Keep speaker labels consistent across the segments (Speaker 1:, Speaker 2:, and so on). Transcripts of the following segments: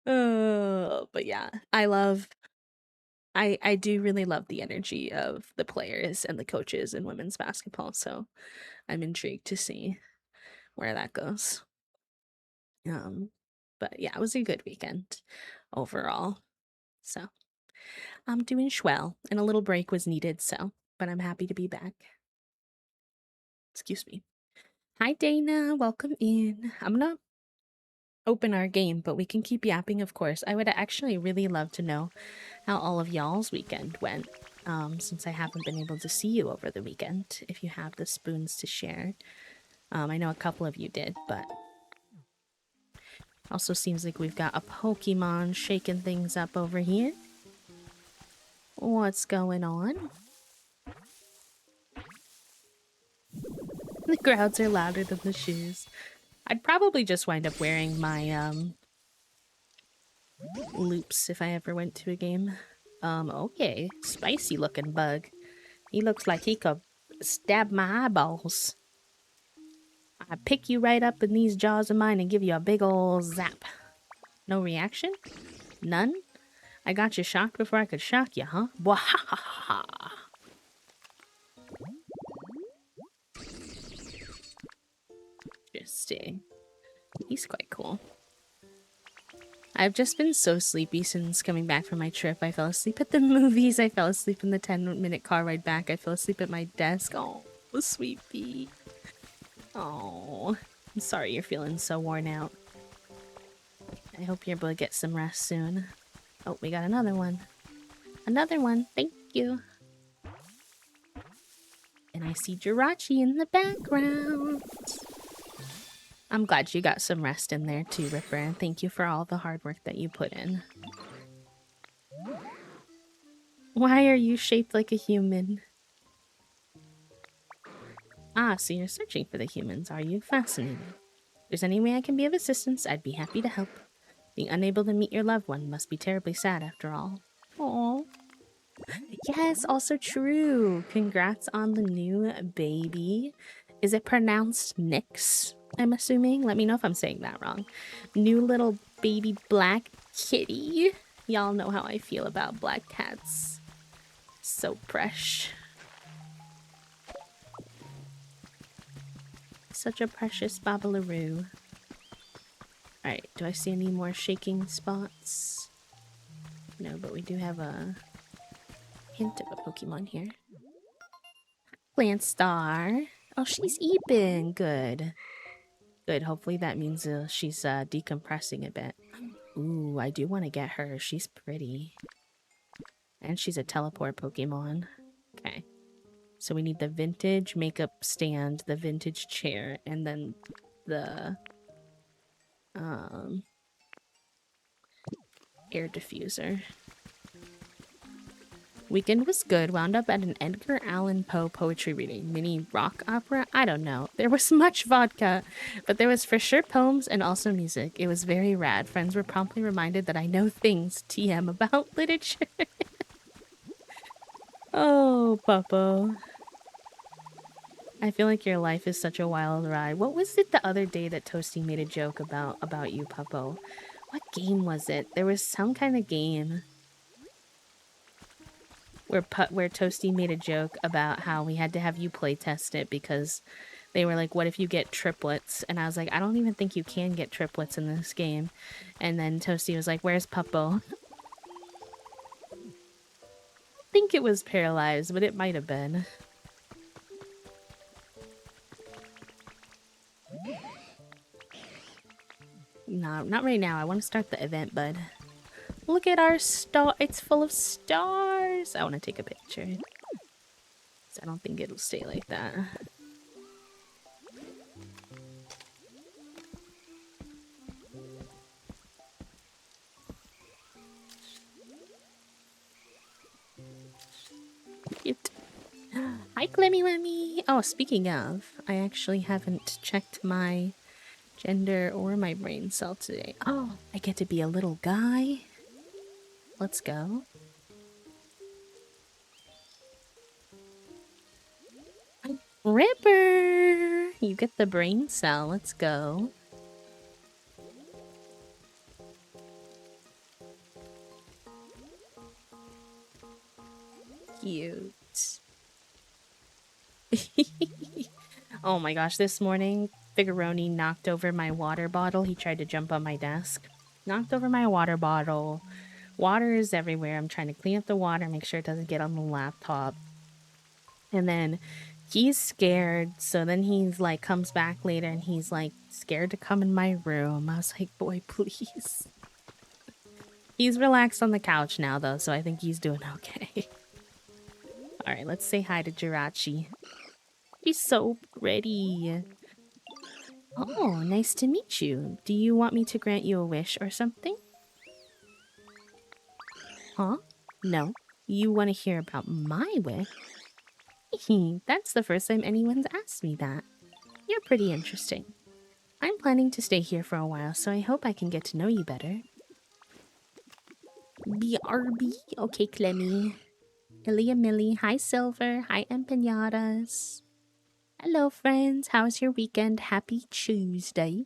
Speaker 1: But yeah, I do really love the energy of the players and the coaches in women's basketball, so I'm intrigued to see where that goes. Um, but yeah, it was a good weekend overall. So I'm doing swell, and a little break was needed, so but I'm happy to be back. Excuse me. Hi Dana, welcome in. I'm gonna open our game, but we can keep yapping, of course. I would actually really love to know how all of y'all's weekend went. Since I haven't been able to see you over the weekend, if you have the spoons to share. I know a couple of you did, but also seems like we've got a Pokemon shaking things up over here. What's going on? The crowds are louder than the shoes. I'd probably just wind up wearing my loops if I ever went to a game. Okay. Spicy looking bug. He looks like he could stab my eyeballs. I pick you right up in these jaws of mine and give you a big ol' zap. No reaction? None? I got you shocked before I could shock you, huh? Wahahaha. Interesting. He's quite cool. I've just been so sleepy since coming back from my trip. I fell asleep at the movies. I fell asleep in the 10-minute car ride back. I fell asleep at my desk. Oh, sweet pea. Oh, I'm sorry you're feeling so worn out. I hope you're able to get some rest soon. Oh, we got another one. Another one. Thank you. And I see Jirachi in the background. I'm glad you got some rest in there too, Ripper, and thank you for all the hard work that you put in. Why are you shaped like a human? Ah, so you're searching for the humans, are you? Fascinating. If there's any way I can be of assistance, I'd be happy to help. Being unable to meet your loved one must be terribly sad after all. Aww. Yes, also true. Congrats on the new baby. Is it pronounced Nyx? I'm assuming. Let me know if I'm saying that wrong. New little baby black kitty. Y'all know how I feel about black cats. So fresh. Such a precious babalaroo. Alright, do I see any more shaking spots? No, but we do have a hint of a Pokemon here. Plant Star. Oh, she's eating. Good. Good. Hopefully that means she's decompressing a bit. Ooh, I do want to get her. She's pretty. And she's a teleport Pokemon. Okay. So we need the vintage makeup stand, the vintage chair, and then the air diffuser. Weekend was good. Wound up at an Edgar Allan Poe poetry reading. Mini rock opera? I don't know. There was much vodka, but there was for sure poems and also music. It was very rad. Friends were promptly reminded that I know things TM about literature. Oh, Puppo. I feel like your life is such a wild ride. What was it the other day that Toasty made a joke about you, Puppo? What game was it? There was some kind of game where Toasty made a joke about how we had to have you play test it because they were like, what if you get triplets? And I was like, I don't even think you can get triplets in this game. And then Toasty was like, where's Puppo? I think it was paralyzed, but it might have been. No, not right now. I want to start the event, bud. Look at our star. It's full of stars. I want to take a picture. I don't think it'll stay like that. Cute. Hi, Clemmy Wemmy. Oh, speaking of, I actually haven't checked my gender or my brain cell today. Oh, I get to be a little guy. Let's go. Ripper! You get the brain cell. Let's go. cute. Oh my gosh, this morning, Figuroni knocked over my water bottle. He tried to jump on my desk. Knocked over my water bottle. Water is everywhere. I'm trying to clean up the water, make sure it doesn't get on the laptop. And then he's scared. So then he's like, comes back later and he's like, scared to come in my room. I was like, boy, please. He's relaxed on the couch now, though, so I think he's doing okay. All right, let's say hi to Jirachi. He's so pretty. Oh, nice to meet you. Do you want me to grant you a wish or something? Huh? No. You want to hear about my wish? That's the first time anyone's asked me that. You're pretty interesting. I'm planning to stay here for a while, so I hope I can get to know you better. BRB? Okay, Clemmy. Ilya Millie. Hi, Silver. Hi, Empanadas. Hello, friends. How's your weekend? Happy Tuesday.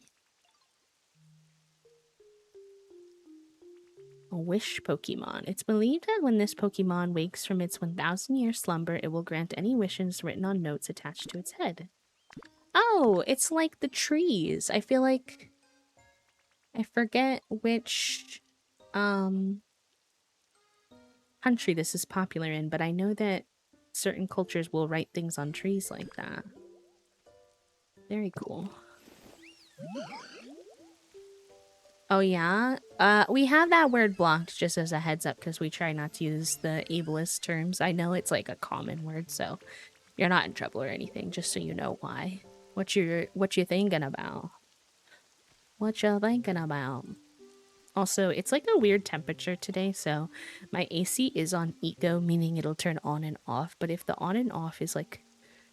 Speaker 1: A wish Pokemon. It's believed that when this Pokemon wakes from its 1,000-year slumber, it will grant any wishes written on notes attached to its head. Oh, it's like the trees. I feel like... I forget which country this is popular in, but I know that certain cultures will write things on trees like that. Very cool. Oh yeah? We have that word blocked just as a heads up because we try not to use the ableist terms. I know it's like a common word, so you're not in trouble or anything, just so you know why. What you thinking about? What you thinking about? Also, it's like a weird temperature today, so my AC is on eco, meaning it'll turn on and off, but if the on and off is like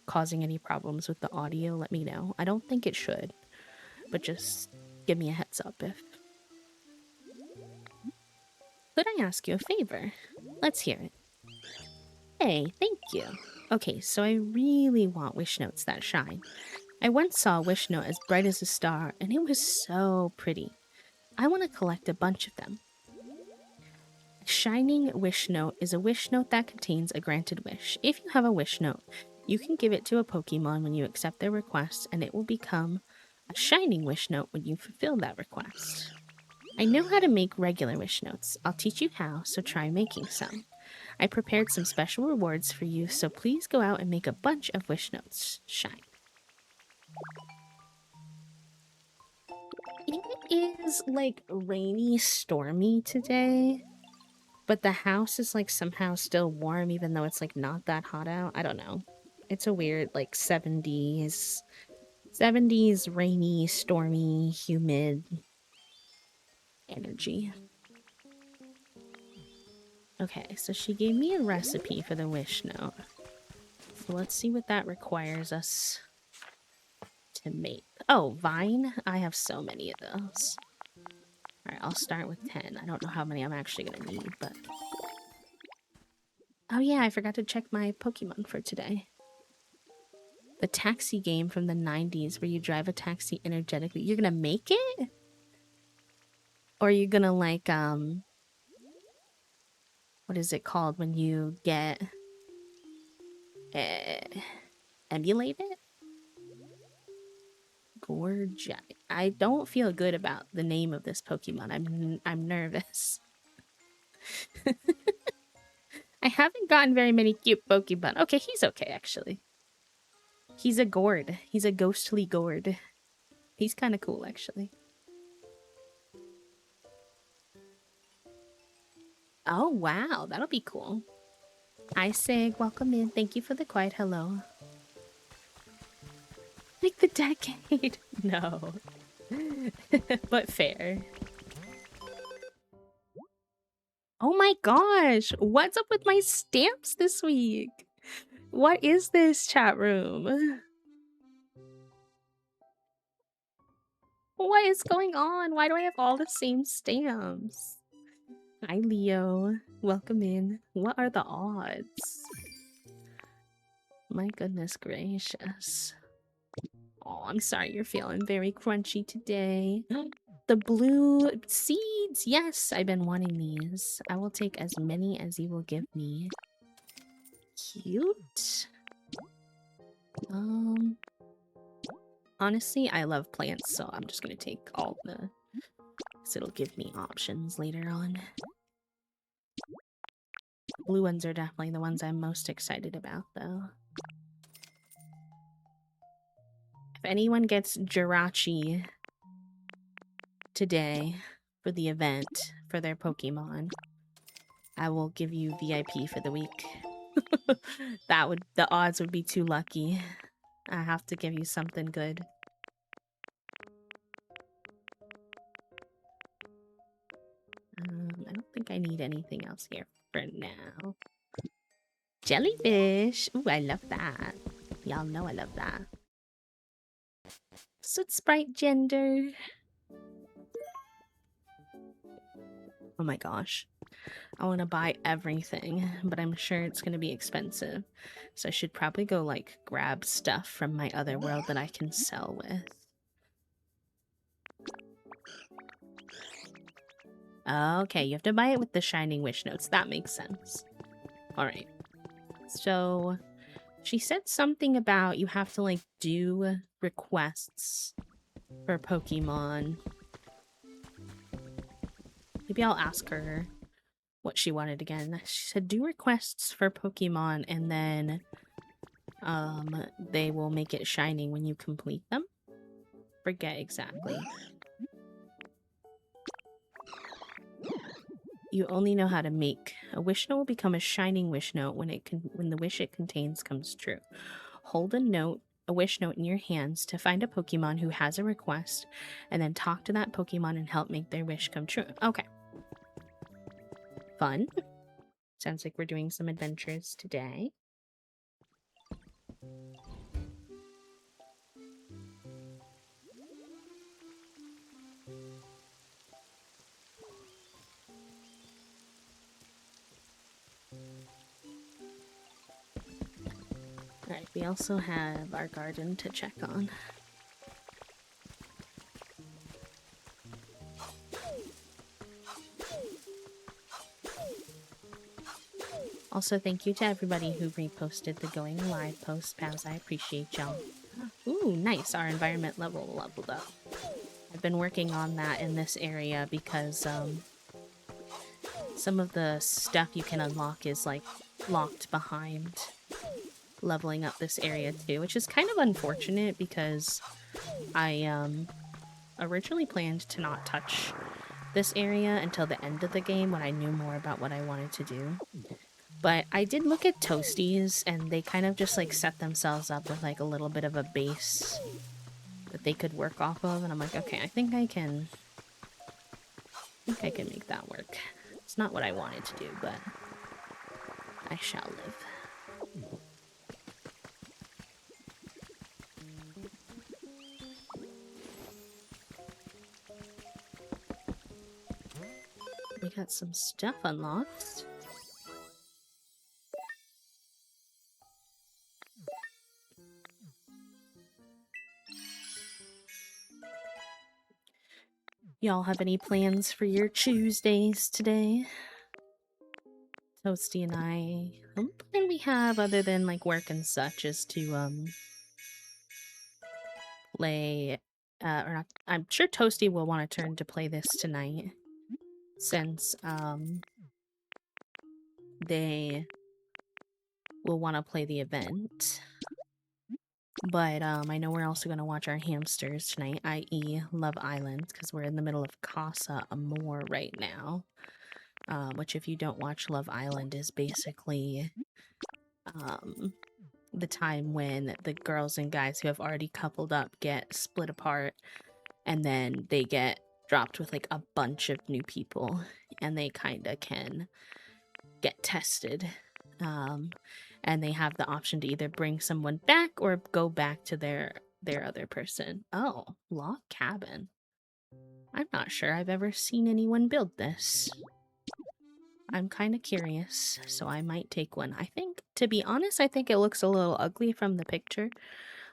Speaker 1: causing any problems with the audio, let me know. I don't think it should, but just give me a heads up if... Could I ask you a favor? Let's hear it. Hey, thank you. Okay, so I really want wish notes that shine. I once saw a wish note as bright as a star, and it was so pretty. I want to collect a bunch of them. A shining wish note is a wish note that contains a granted wish. If you have a wish note, you can give it to a Pokemon when you accept their request, and it will become a shining wish note when you fulfill that request. I know how to make regular wish notes. I'll teach you how, so try making some. I prepared some special rewards for you, so please go out and make a bunch of wish notes. Shine. It is like rainy, stormy today, but the house is like somehow still warm even though it's like not that hot out. I don't know. It's a weird like 70s rainy, stormy, humid energy. Okay, so she gave me a recipe for the wish note. So let's see what that requires us to make. Oh, vine? I have so many of those. Alright, I'll start with 10. I don't know how many I'm actually gonna need, but... Oh yeah, I forgot to check my Pokemon for today. The taxi game from the 90s where you drive a taxi energetically. You're gonna make it? Or are you gonna like, what is it called when you get... emulate it? Gorgia. I don't feel good about the name of this Pokemon. I'm nervous. I haven't gotten very many cute Pokemon. Okay, he's okay, actually. He's a gourd. He's a ghostly gourd. He's kind of cool, actually. Oh, wow. That'll be cool. Hi, Sig. Welcome in. Thank you for the quiet hello. Like the decade. No. But fair. Oh my gosh. What's up with my stamps this week? What is this, chat room? What is going on? Why do I have all the same stamps? Hi, Leo. Welcome in. What are the odds? My goodness gracious. Oh, I'm sorry you're feeling very crunchy today. The blue seeds! Yes, I've been wanting these. I will take as many as you will give me. cute. Honestly, I love plants, so I'm just gonna take all the... So it'll give me options later on. Blue ones are definitely the ones I'm most excited about, though. If anyone gets jirachi today for the event for their Pokemon, I will give you VIP for the week. The odds would be too lucky. I have to give you something good. I don't think I need anything else here for now. Jellyfish! Ooh, I love that. Y'all know I love that. Soot Sprite gender. Oh my gosh. I want to buy everything, but I'm sure it's going to be expensive. So I should probably go, like, grab stuff from my other world that I can sell with. Okay, you have to buy it with the Shining Wish Notes. That makes sense. Alright. So, she said something about you have to, like, do requests for Pokemon. Maybe I'll ask her what she wanted again. She said do requests for Pokemon and then they will make it shiny when you complete them. Forget exactly. You only know how to make. A wish note will become a shining wish note when the wish it contains comes true. Hold a wish note in your hands to find a Pokemon who has a request, and then talk to that Pokemon and help make their wish come true. Okay. Fun. Sounds like we're doing some adventures today. Alright, we also have our garden to check on. Also, thank you to everybody who reposted the going live post, pals. I appreciate y'all. Ooh, nice. Our environment level leveled up. I've been working on that in this area because some of the stuff you can unlock is like locked behind leveling up this area too, which is kind of unfortunate because I originally planned to not touch this area until the end of the game when I knew more about what I wanted to do. But I did look at Toasties, and they kind of just like set themselves up with like a little bit of a base that they could work off of, and I'm like, okay, I think I can make that work. It's not what I wanted to do, but I shall live. We got some stuff unlocked. Y'all have any plans for your Tuesdays today? Toasty and I, what plan we have other than like work and such is to play or not, I'm sure Toasty will want to turn to play this tonight since they will want to play the event. But I know we're also going to watch our hamsters tonight, i.e. Love Island, because we're in the middle of Casa Amor right now. Which, if you don't watch Love Island, is basically the time when the girls and guys who have already coupled up get split apart, and then they get dropped with like a bunch of new people, and they kind of can get tested. And they have the option to either bring someone back or go back to their other person. Oh, log cabin. I'm not sure I've ever seen anyone build this. I'm kind of curious, so I might take one. I think, to be honest, I think it looks a little ugly from the picture.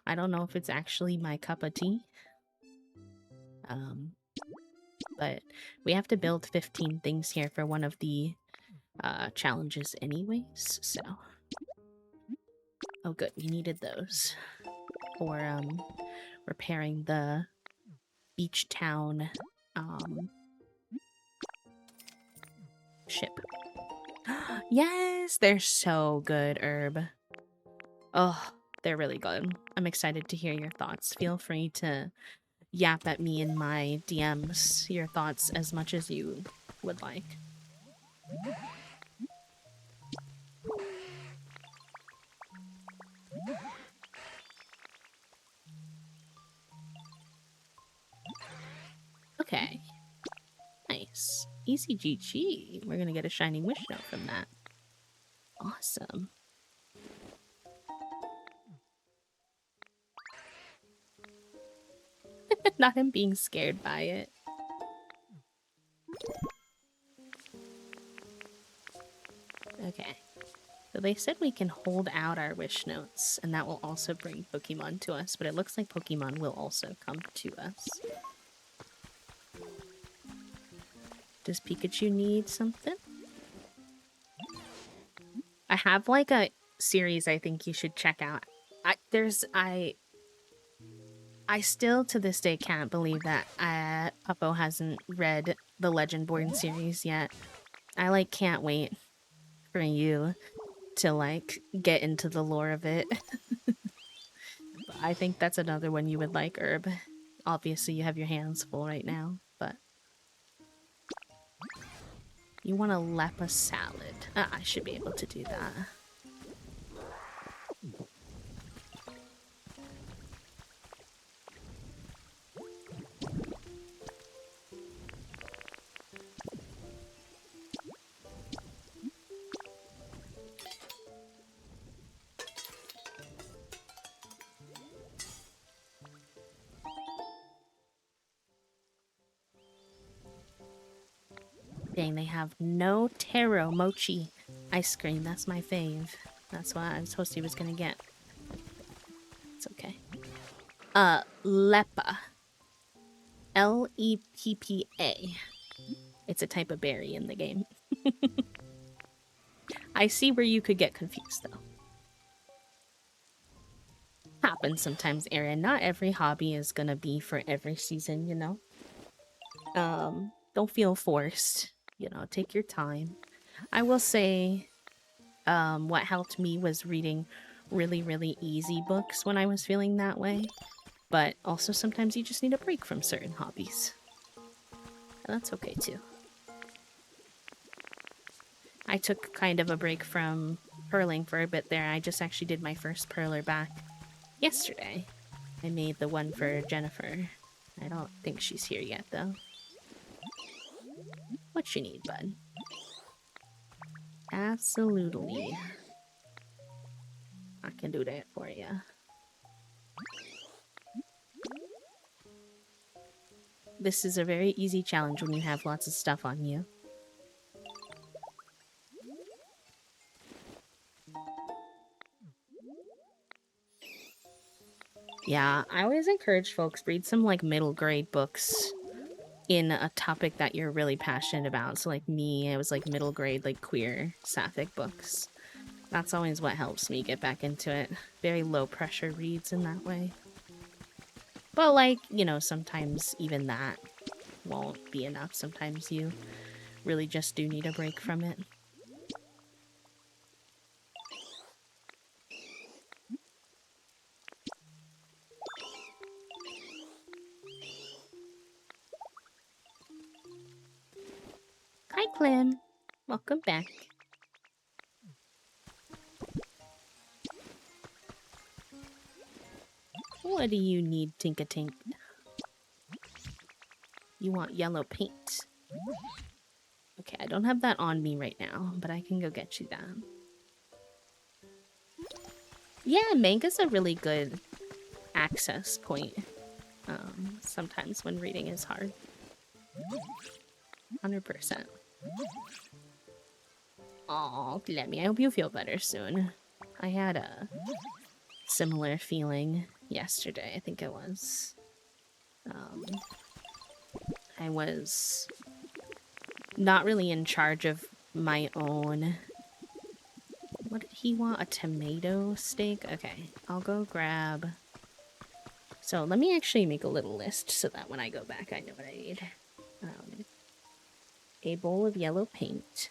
Speaker 1: I don't know if it's actually my cup of tea. But we have to build 15 things here for one of the challenges anyways, so Oh, good. We needed those for repairing the beach town ship. Yes, they're so good, Herb. Oh, they're really good. I'm excited to hear your thoughts. Feel free to yap at me in my DMs your thoughts as much as you would like. Okay. Nice. Easy GG. We're gonna get a shining wish note from that. Awesome. Not him being scared by it. Okay. So they said we can hold out our wish notes, and that will also bring Pokemon to us, but it looks like Pokemon will also come to us. Does Pikachu need something? I have like a series I think you should check out. I still to this day can't believe that Puppo hasn't read the Legendborn series yet. I like can't wait for you to like get into the lore of it. I think that's another one you would like, Herb. Obviously you have your hands full right now, but you want a Leppa salad. I should be able to do that. Dang, they have no taro mochi ice cream. That's my fave. That's what I was supposed to was gonna get. It's okay. Leppa. Leppa. It's a type of berry in the game. I see where you could get confused, though. Happens sometimes, Erin. Not every hobby is gonna be for every season, you know? Don't feel forced. You know, take your time. I will say, what helped me was reading really, really easy books when I was feeling that way. But also sometimes you just need a break from certain hobbies. And that's okay too. I took kind of a break from purling for a bit there. I just actually did my first purler back yesterday. I made the one for Jennifer. I don't think she's here yet though. What you need, bud? Absolutely. I can do that for you. This is a very easy challenge when you have lots of stuff on you. Yeah, I always encourage folks read some like middle grade books in a topic that you're really passionate about. So like me, it was like middle grade like queer sapphic books. That's always what helps me get back into it. Very low pressure reads in that way. But like, you know, sometimes even that won't be enough. Sometimes you really just do need a break from it. Hi, Clem. Welcome back. What do you need, Tinka-Tink? You want yellow paint. Okay, I don't have that on me right now, but I can go get you that. Yeah, manga's a really good access point. Sometimes when reading is hard. 100%. Aw, Lemmy, I hope you feel better soon. I had a similar feeling yesterday, I think it was. I was not really in charge of my own What did he want? A tomato steak? Okay, I'll go grab... So let me actually make a little list so that when I go back I know what I need. A bowl of yellow paint.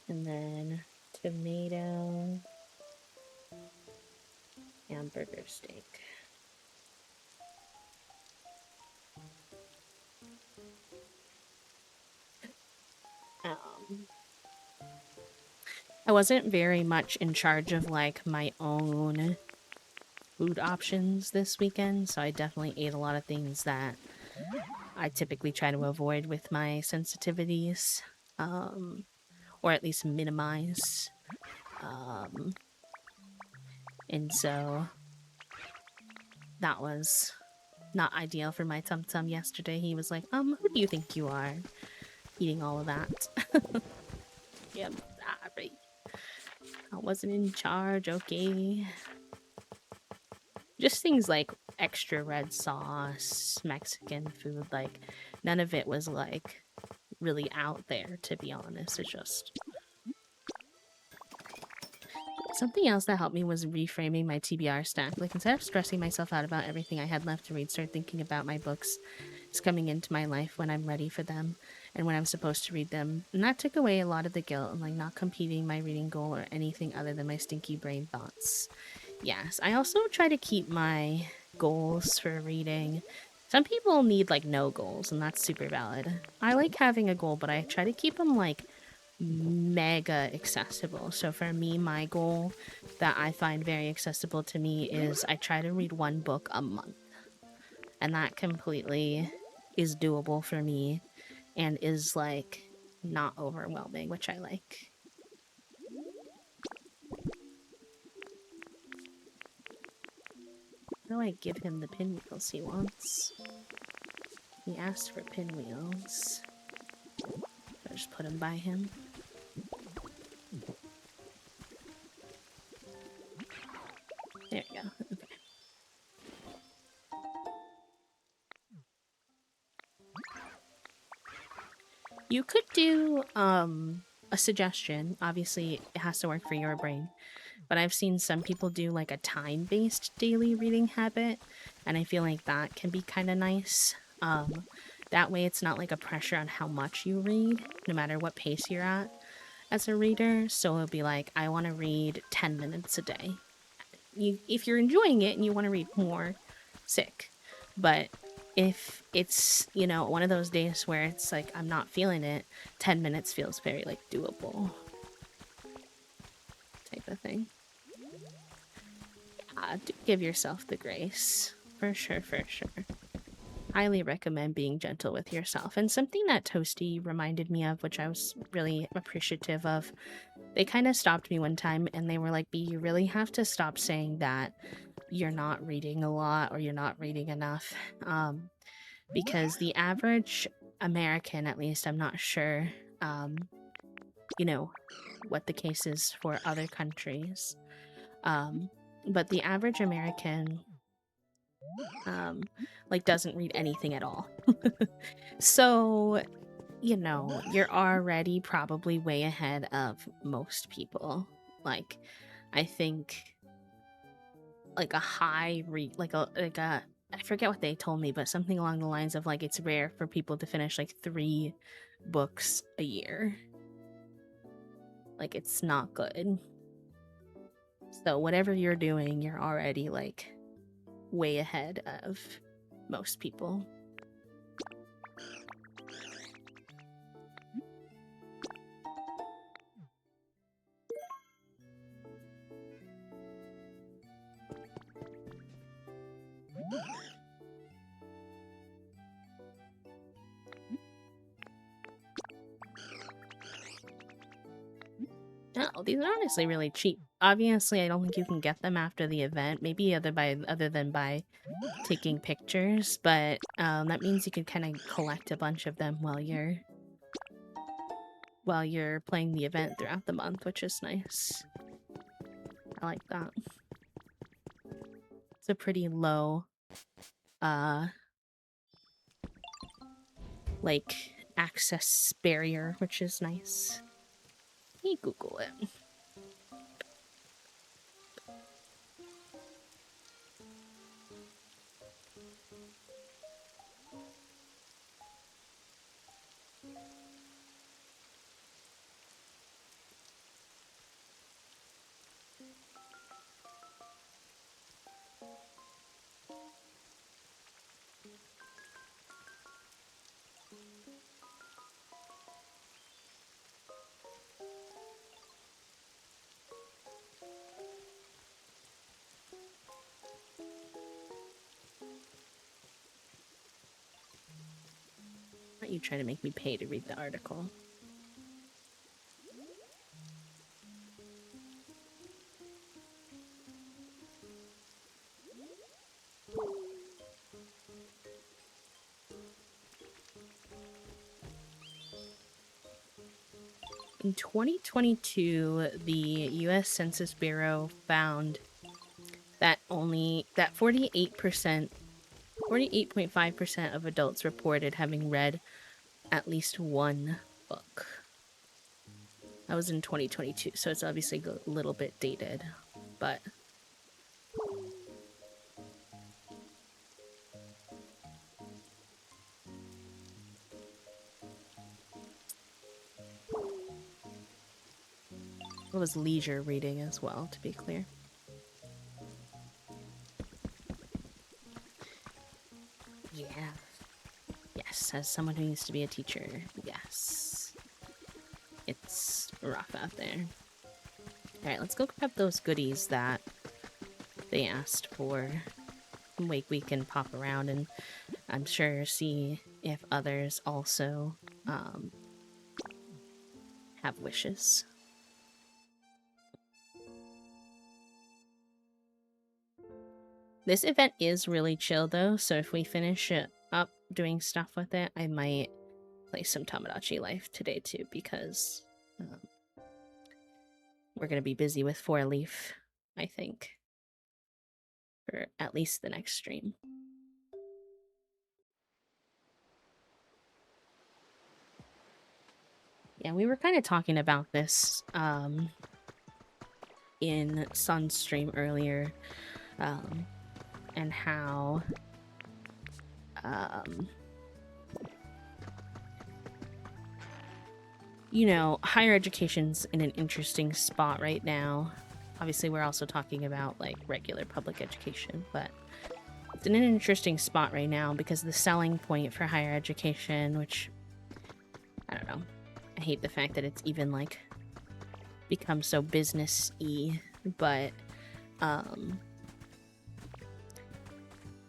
Speaker 1: And then tomato, hamburger steak. I wasn't very much in charge of like my own food options this weekend, so I definitely ate a lot of things that I typically try to avoid with my sensitivities, or at least minimize. And so that was not ideal for my tum tum yesterday. He was like, who do you think you are eating all of that? Yeah, sorry. I wasn't in charge, okay. Just things like extra red sauce, Mexican food, like none of it was like really out there, to be honest. It's just something else that helped me was reframing my TBR stack. Like instead of stressing myself out about everything I had left to read, start thinking about my books is coming into my life when I'm ready for them and when I'm supposed to read them. And that took away a lot of the guilt and like not competing my reading goal or anything other than my stinky brain thoughts. Yes, I also try to keep my goals for reading. Some people need like no goals, and that's super valid. I like having a goal, but I try to keep them like mega accessible. So for me, my goal that I find very accessible to me is I try to read one book a month. And that completely is doable for me and is like not overwhelming, which I like. How do I give him the pinwheels he wants? He asked for pinwheels. I'll just put them by him. There we go. Okay. You could do a suggestion. Obviously, it has to work for your brain. But I've seen some people do like a time-based daily reading habit, and I feel like that can be kind of nice. That way it's not like a pressure on how much you read, no matter what pace you're at as a reader. So it'll be like, I want to read 10 minutes a day. If you're enjoying it and you want to read more, sick. But if it's, you know, one of those days where it's like, I'm not feeling it, 10 minutes feels very like doable type of thing. Do give yourself the grace. For sure, for sure. Highly recommend being gentle with yourself. And something that Toasty reminded me of, which I was really appreciative of, they kind of stopped me one time and they were like, B, you really have to stop saying that you're not reading a lot or you're not reading enough. Because the average American, at least, I'm not sure, you know, what the case is for other countries. But the average American like doesn't read anything at all. So, you know, you're already probably way ahead of most people. Like, I think like a high read, like a I forget what they told me, but something along the lines of like it's rare for people to finish like 3 books a year. Like it's not good. So whatever you're doing, you're already like way ahead of most people. Oh, these are honestly really cheap. Obviously, I don't think you can get them after the event. Maybe other than by taking pictures, but that means you can kind of collect a bunch of them while you're playing the event throughout the month, which is nice. I like that. It's a pretty low, like, access barrier, which is nice. Let me Google it. Why don't you try to make me pay to read the article? In 2022, the U.S. Census Bureau found that 48.5% of adults reported having read at least one book. That was in 2022, so it's obviously a little bit dated, but it was leisure reading as well, to be clear. Yeah. Yes, as someone who used to be a teacher, yes. It's rough out there. Alright, let's go grab those goodies that they asked for. We can pop around and I'm sure see if others also have wishes. This event is really chill though, so if we finish it up doing stuff with it, I might play some Tamagotchi Life today too, because we're going to be busy with 4-Leaf, I think, for at least the next stream. Yeah, we were kind of talking about this in Sun's stream earlier, and how you know, higher education's in an interesting spot right now. Obviously, we're also talking about like regular public education, but it's in an interesting spot right now because the selling point for higher education, which I don't know, I hate the fact that it's even like become so business-y, but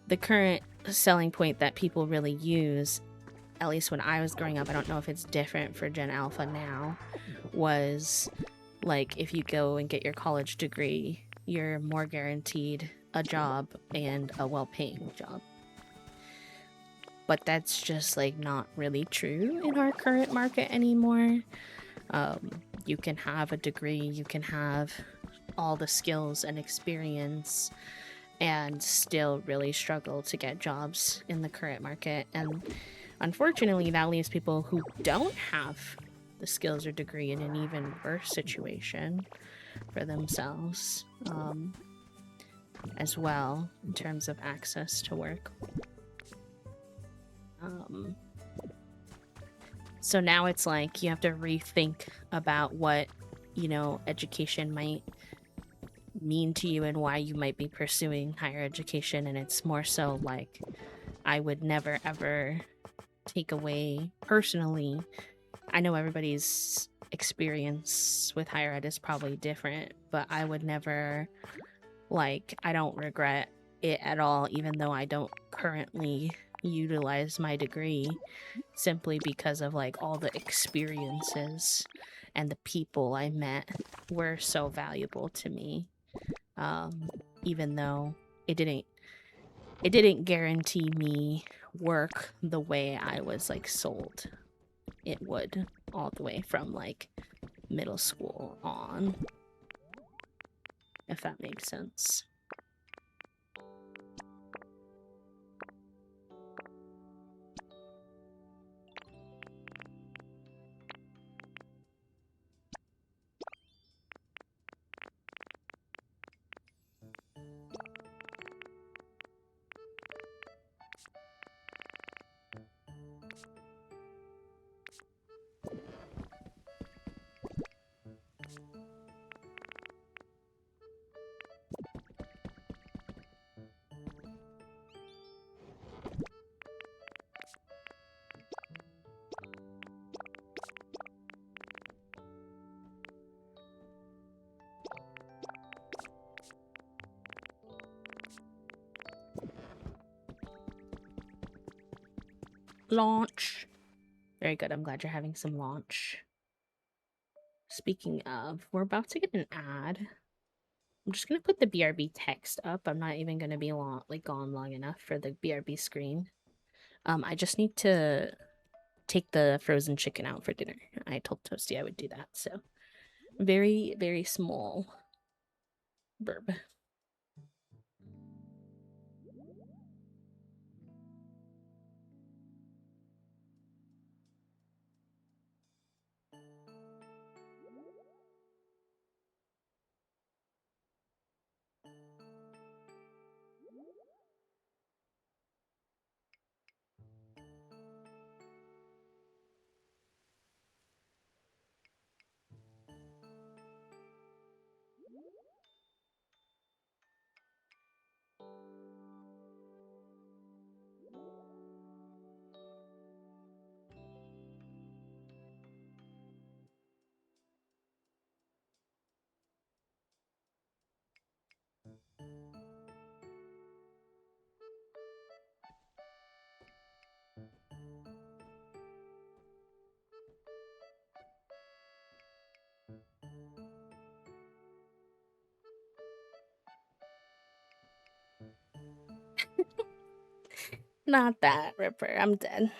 Speaker 1: the current selling point that people really use, at least when I was growing up, I don't know if it's different for Gen Alpha now, was like if you go and get your college degree, you're more guaranteed a job and a well-paying job. But that's just like not really true in our current market anymore. You can have a degree, you can have all the skills and experience and still really struggle to get jobs in the current market. And unfortunately, that leaves people who don't have the skills or degree in an even worse situation for themselves, as well, in terms of access to work. So now it's like you have to rethink about what, you know, education might mean to you and why you might be pursuing higher education. And it's more so like, I would never ever take away personally. I know everybody's experience with higher ed is probably different, but I would never, like, I don't regret it at all, even though I don't currently utilize my degree, simply because of like all the experiences and the people I met were so valuable to me. Even though it didn't guarantee me work the way I was like sold it would all the way from like middle school on, if that makes sense. Launch. Very good. I'm glad you're having some launch. Speaking of, we're about to get an ad. I'm just gonna put the BRB text up. I'm not even gonna be gone long enough for the BRB screen. I just need to take the frozen chicken out for dinner. I told Toasty I would do that, so very, very small burb. Not that, Ripper. I'm dead.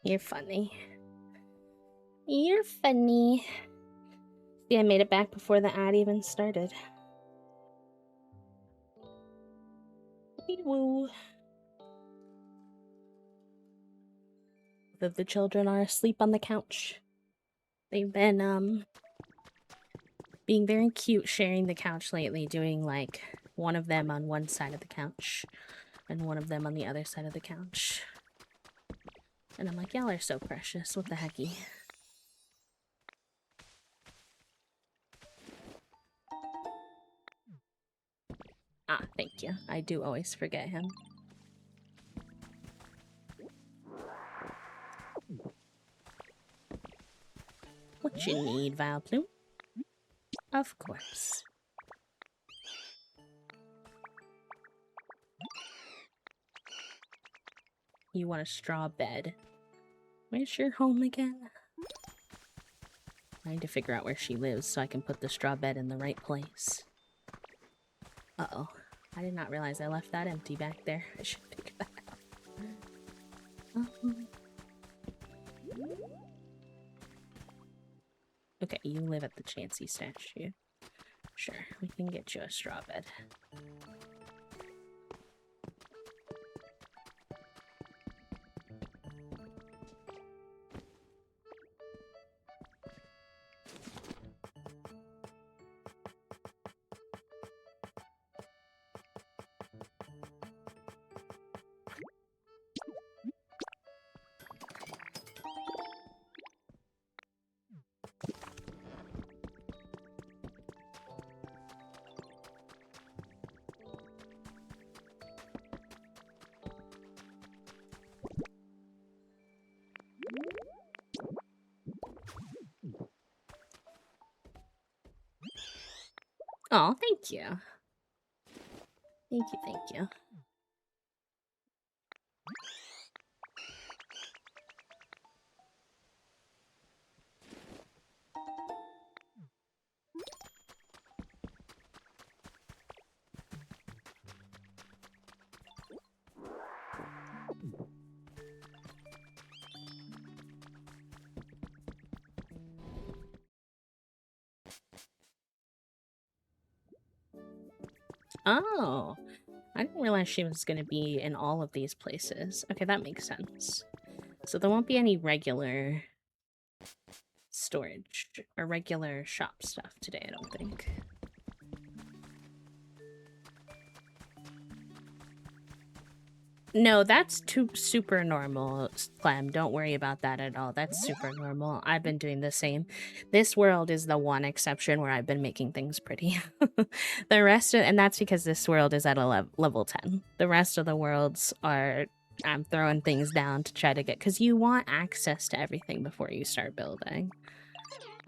Speaker 1: You're funny. You're funny. See, I made it back before the ad even started. Woo. The children are asleep on the couch. They've been, being very cute sharing the couch lately, doing, like, one of them on one side of the couch and one of them on the other side of the couch. And I'm like, y'all are so precious. What the hecky? Ah, thank you. I do always forget him. What you need, Vileplume? Of course. You want a straw bed. Where's your home again? I need to figure out where she lives so I can put the straw bed in the right place. Uh-oh. I did not realize I left that empty back there. I should figure that out. Okay, you live at the Chansey statue. Sure, we can get you a straw bed. Oh, thank you. Thank you, thank you. Oh, I didn't realize she was going to be in all of these places. Okay, that makes sense. So there won't be any regular storage or regular shop stuff today, I don't think. No, that's super normal, Clem. Don't worry about that at all. That's super normal. I've been doing the same. This world is the one exception where I've been making things pretty. The rest of, and that's because this world is at a level 10. The rest of the worlds are, I'm throwing things down to try to get, because you want access to everything before you start building.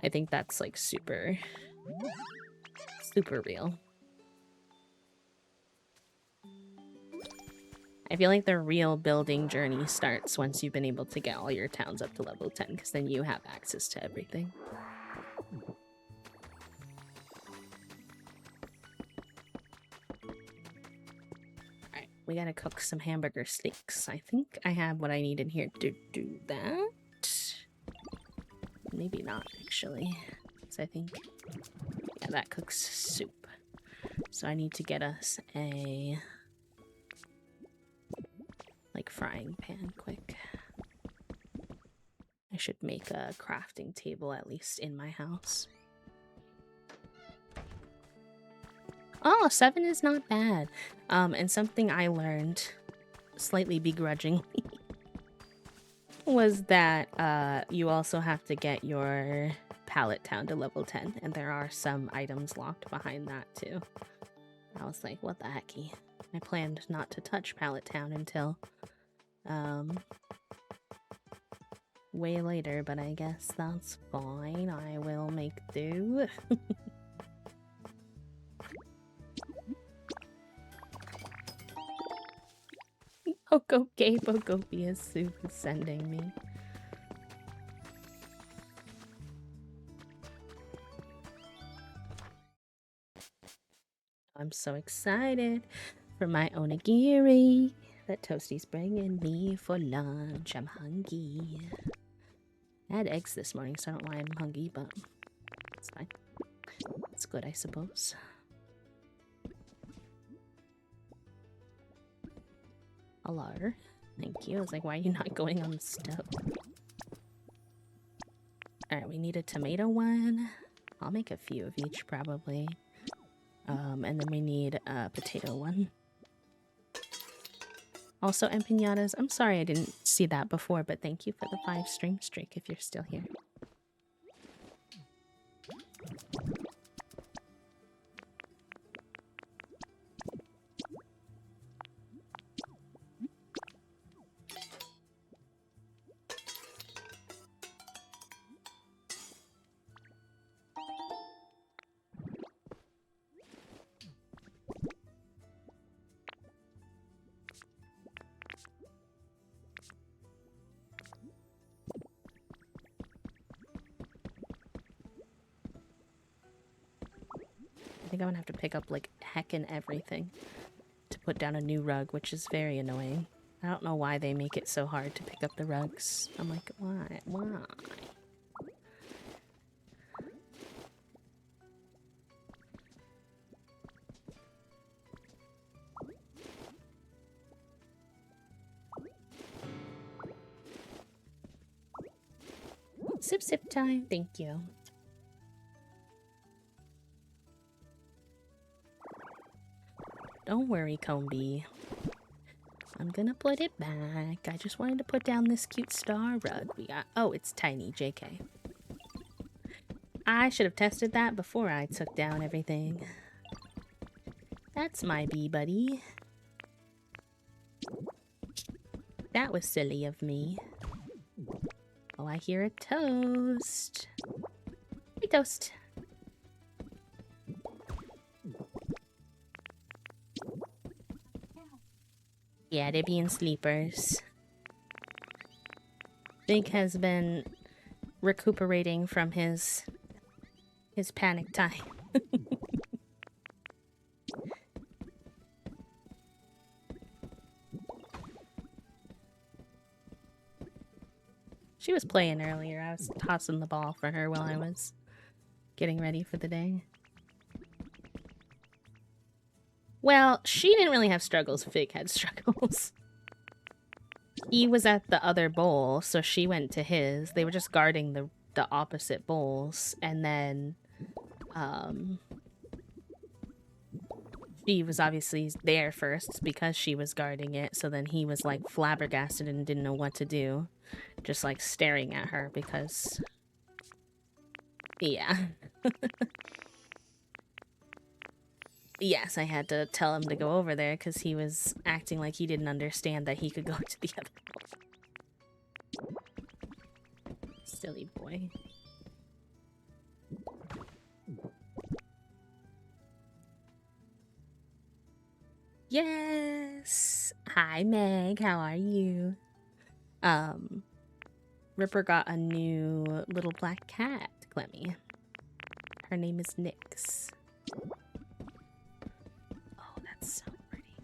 Speaker 1: I think that's like super real. I feel like the real building journey starts once you've been able to get all your towns up to level 10, because then you have access to everything. Alright, we gotta cook some hamburger steaks. I think I have what I need in here to do that. Maybe not, actually. So I think, yeah, that cooks soup. So I need to get us a, like, frying pan quick. I should make a crafting table, at least in my house. Oh, 7 is not bad. And something I learned, slightly begrudgingly, was that you also have to get your pallet town to level 10, and there are some items locked behind that too. I was like, what the hecky? I planned not to touch pallet town until way later, but I guess that's fine. I will make do. Pokopia soup is sending me. I'm so excited for my onigiri that Toasty's bringing me for lunch. I'm hungry. I had eggs this morning, so I don't know why I'm hungry, but it's fine. It's good, I suppose. Hello. Thank you. I was like, why are you not going on the stove? Alright, we need a tomato one. I'll make a few of each, probably. And then we need a potato one. Also, empanadas. I'm sorry I didn't see that before, but thank you for the 5 stream streak if you're still here. I think I'm gonna have to pick up like heckin' everything to put down a new rug, which is very annoying. I don't know why they make it so hard to pick up the rugs. I'm like, why? Why? Sip sip time, thank you. Don't worry, Combi. I'm gonna put it back. I just wanted to put down this cute star rug we got. Oh, it's tiny, JK. I should have tested that before I took down everything. That's my bee buddy. That was silly of me. Oh, I hear a toast. Hey, toast. Yeah, they're being sleepers. Big has been recuperating from his panic time. She was playing earlier. I was tossing the ball for her while I was getting ready for the day. Well, she didn't really have struggles. Fig had struggles. He was at the other bowl, so she went to his. They were just guarding the opposite bowls, and then she was obviously there first because she was guarding it, so then he was like flabbergasted and didn't know what to do, just like staring at her because yeah. Yes, I had to tell him to go over there because he was acting like he didn't understand that he could go to the other. Silly boy. Yes! Hi, Meg. How are you? Ripper got a new little black cat, Clemmy. Her name is Nyx. Oh, that's so pretty.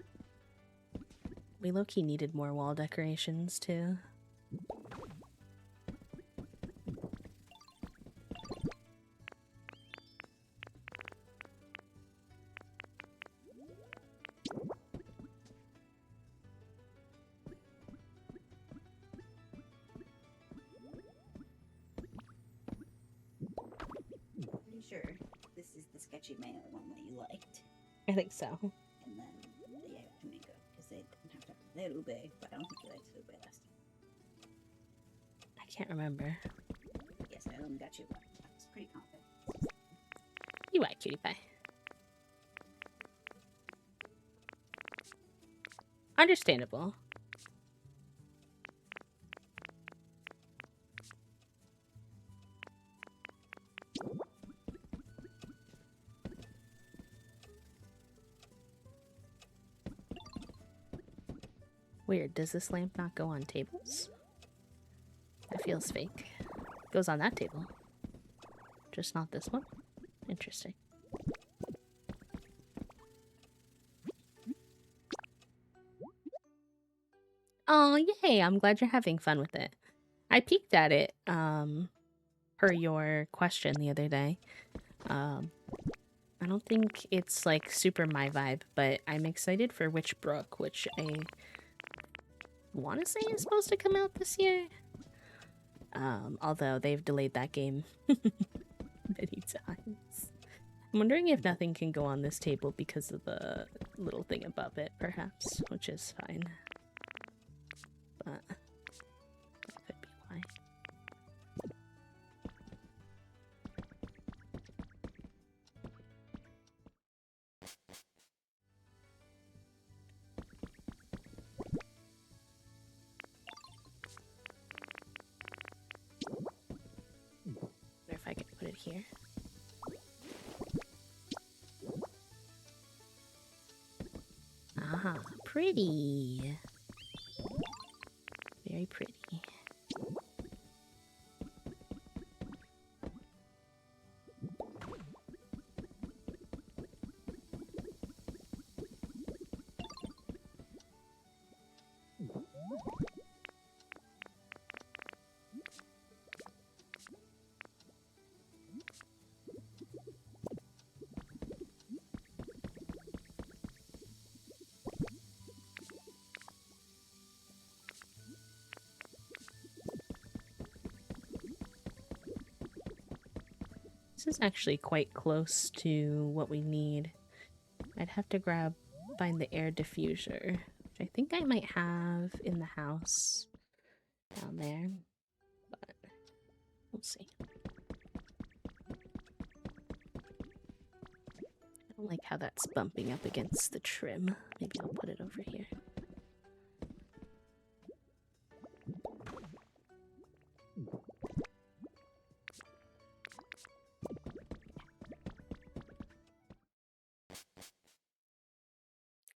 Speaker 1: We low-key needed more wall decorations, too.
Speaker 2: Pretty sure this is the sketchy mail one that you liked.
Speaker 1: I think so.
Speaker 2: And then, yeah, Kamiko, because they didn't have to. They had Ube, but I don't think you liked Ube last time.
Speaker 1: I can't remember.
Speaker 2: Yes, I only got you one. I was pretty confident.
Speaker 1: You are, cutie pie. Understandable. Weird, does this lamp not go on tables? That feels fake. Goes on that table. Just not this one? Interesting. Oh, yay! I'm glad you're having fun with it. I peeked at it, per your question the other day. I don't think it's, like, super my vibe, but I'm excited for Witchbrook, which I want to say is supposed to come out this year. Although they've delayed that game many times. I'm wondering if nothing can go on this table because of the little thing above it, perhaps, which is fine. But that could be why. Wonder if I could put it here. Ah, pretty. Very pretty. This is actually quite close to what we need. I'd have to find the air diffuser, which I think I might have in the house down there, but we'll see. I don't like how that's bumping up against the trim. Maybe I'll put it over here.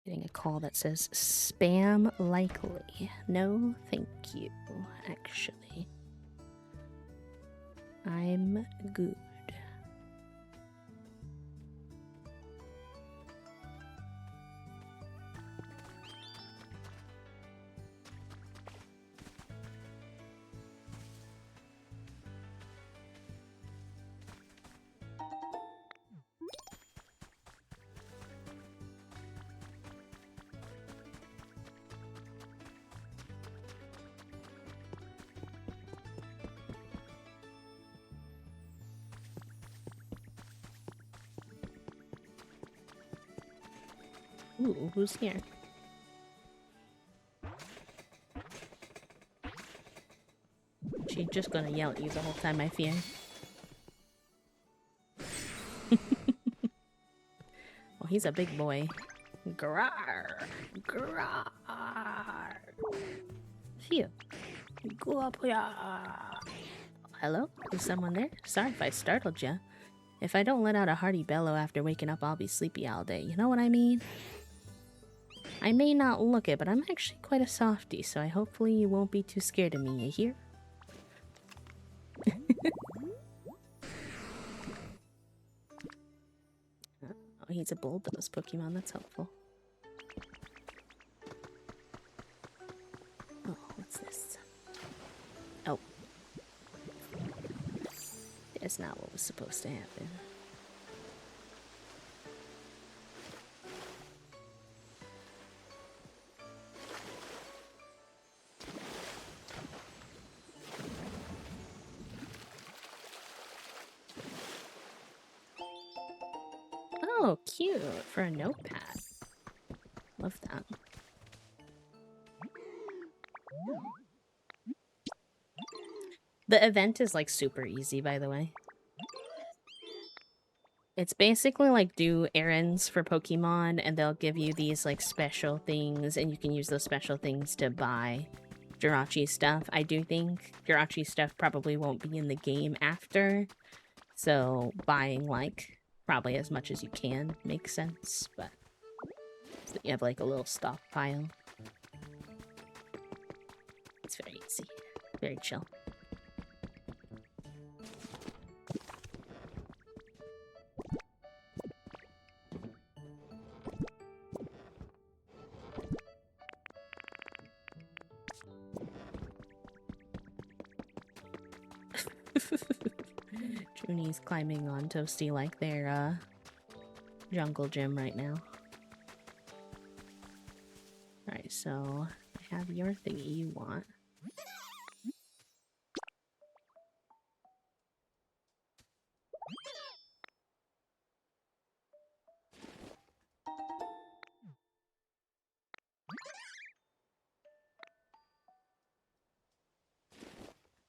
Speaker 1: Getting a call that says spam likely. No, thank you, actually. I'm good. Ooh, who's here? She's just gonna yell at you the whole time, I fear. Oh, he's a big boy. Grar! Grar! Phew. Go up here. Hello? Is someone there? Sorry if I startled ya. If I don't let out a hearty bellow after waking up, I'll be sleepy all day. You know what I mean? I may not look it, but I'm actually quite a softie, so hopefully you won't be too scared of me, you hear? Oh, he's a bulldoze Pokemon, that's helpful. Oh, what's this? Oh. That's not what was supposed to happen. Oh, cute, for a notepad. Love that. The event is like super easy, by the way. It's basically like do errands for Pokemon, and they'll give you these like special things, and you can use those special things to buy jirachi stuff. I do think jirachi stuff probably won't be in the game after, so buying like probably as much as you can makes sense, but so you have like a little stockpile. It's very easy, very chill. Junie's climbing on Toasty like their jungle gym right now. Alright, so I have your thingy you want.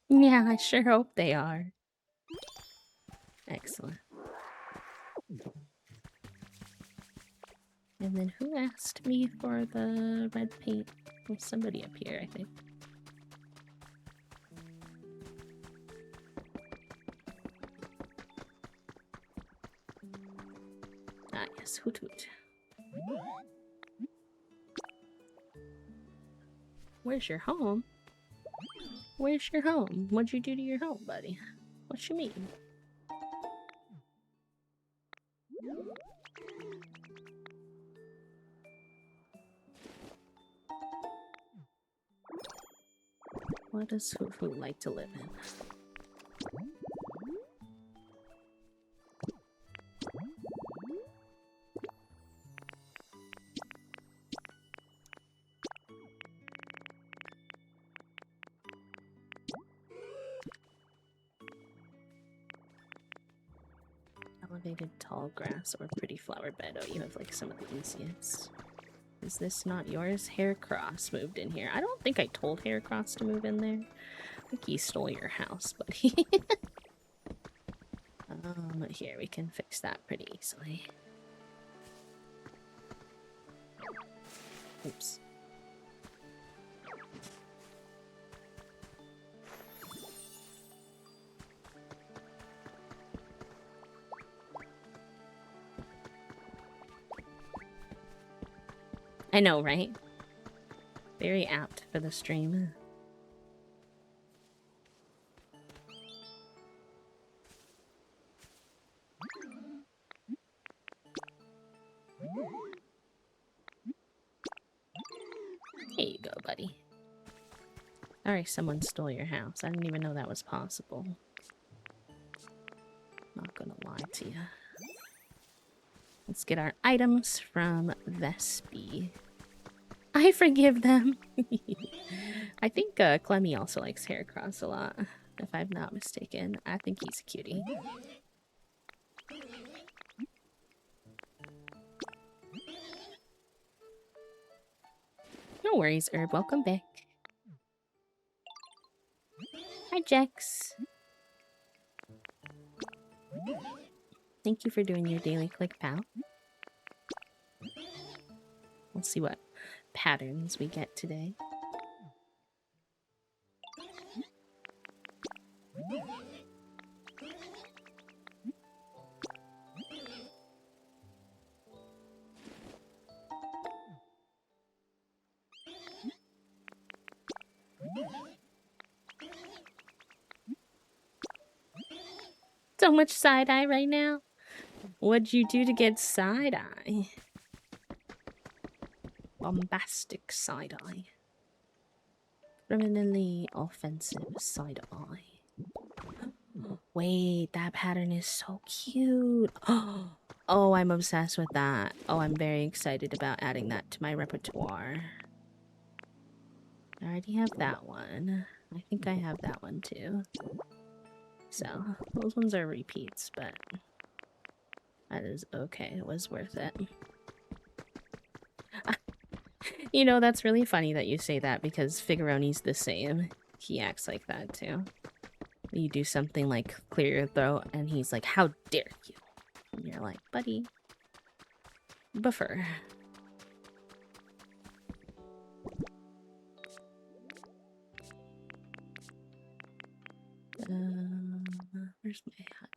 Speaker 1: Yeah, I sure hope they are. Excellent. And then who asked me for the red paint? Well, somebody up here, I think. Ah, yes, Hoot Hoot. Where's your home? Where's your home? What'd you do to your home, buddy? What you mean? What does Hoot Hoot like to live in? Elevated tall grass or pretty flower bed. Oh, you have like some of the easiest. Is this not yours? Haircross moved in here. I don't think I told Haircross to move in there. I think he stole your house, buddy. Here, we can fix that pretty easily. Oops. I know, right? Very apt for the stream. Here you go, buddy. Sorry someone stole your house. I didn't even know that was possible. Not gonna lie to you. Let's get our items from Vespi. I forgive them. I think Clemmy also likes Haircross a lot, if I'm not mistaken. I think he's a cutie. No worries, Herb. Welcome back. Hi, Jex. Thank you for doing your daily click, pal. We'll see what patterns we get today. So much side-eye right now. What'd you do to get side-eye? Bombastic side-eye. Criminally offensive side-eye. Wait, that pattern is so cute. Oh, I'm obsessed with that. Oh, I'm very excited about adding that to my repertoire. I already have that one. I think I have that one too. So, those ones are repeats, but that is okay. It was worth it. You know, that's really funny that you say that because Figuroni's the same. He acts like that too. You do something like clear your throat and he's like, how dare you? And you're like, buddy, buffer. Where's my honey?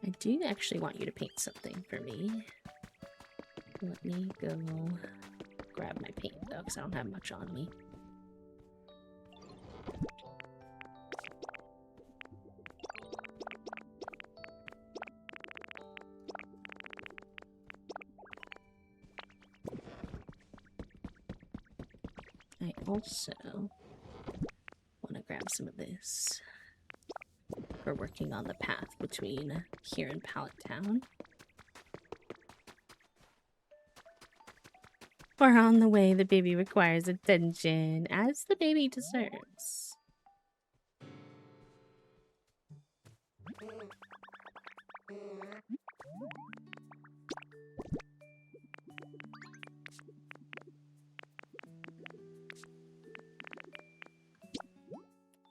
Speaker 1: I do actually want you to paint something for me. Let me go grab my paint though, because I don't have much on me. I also want to grab some of this for working on the path between here and Pallet Town. For on the way, the baby requires attention, as the baby deserves.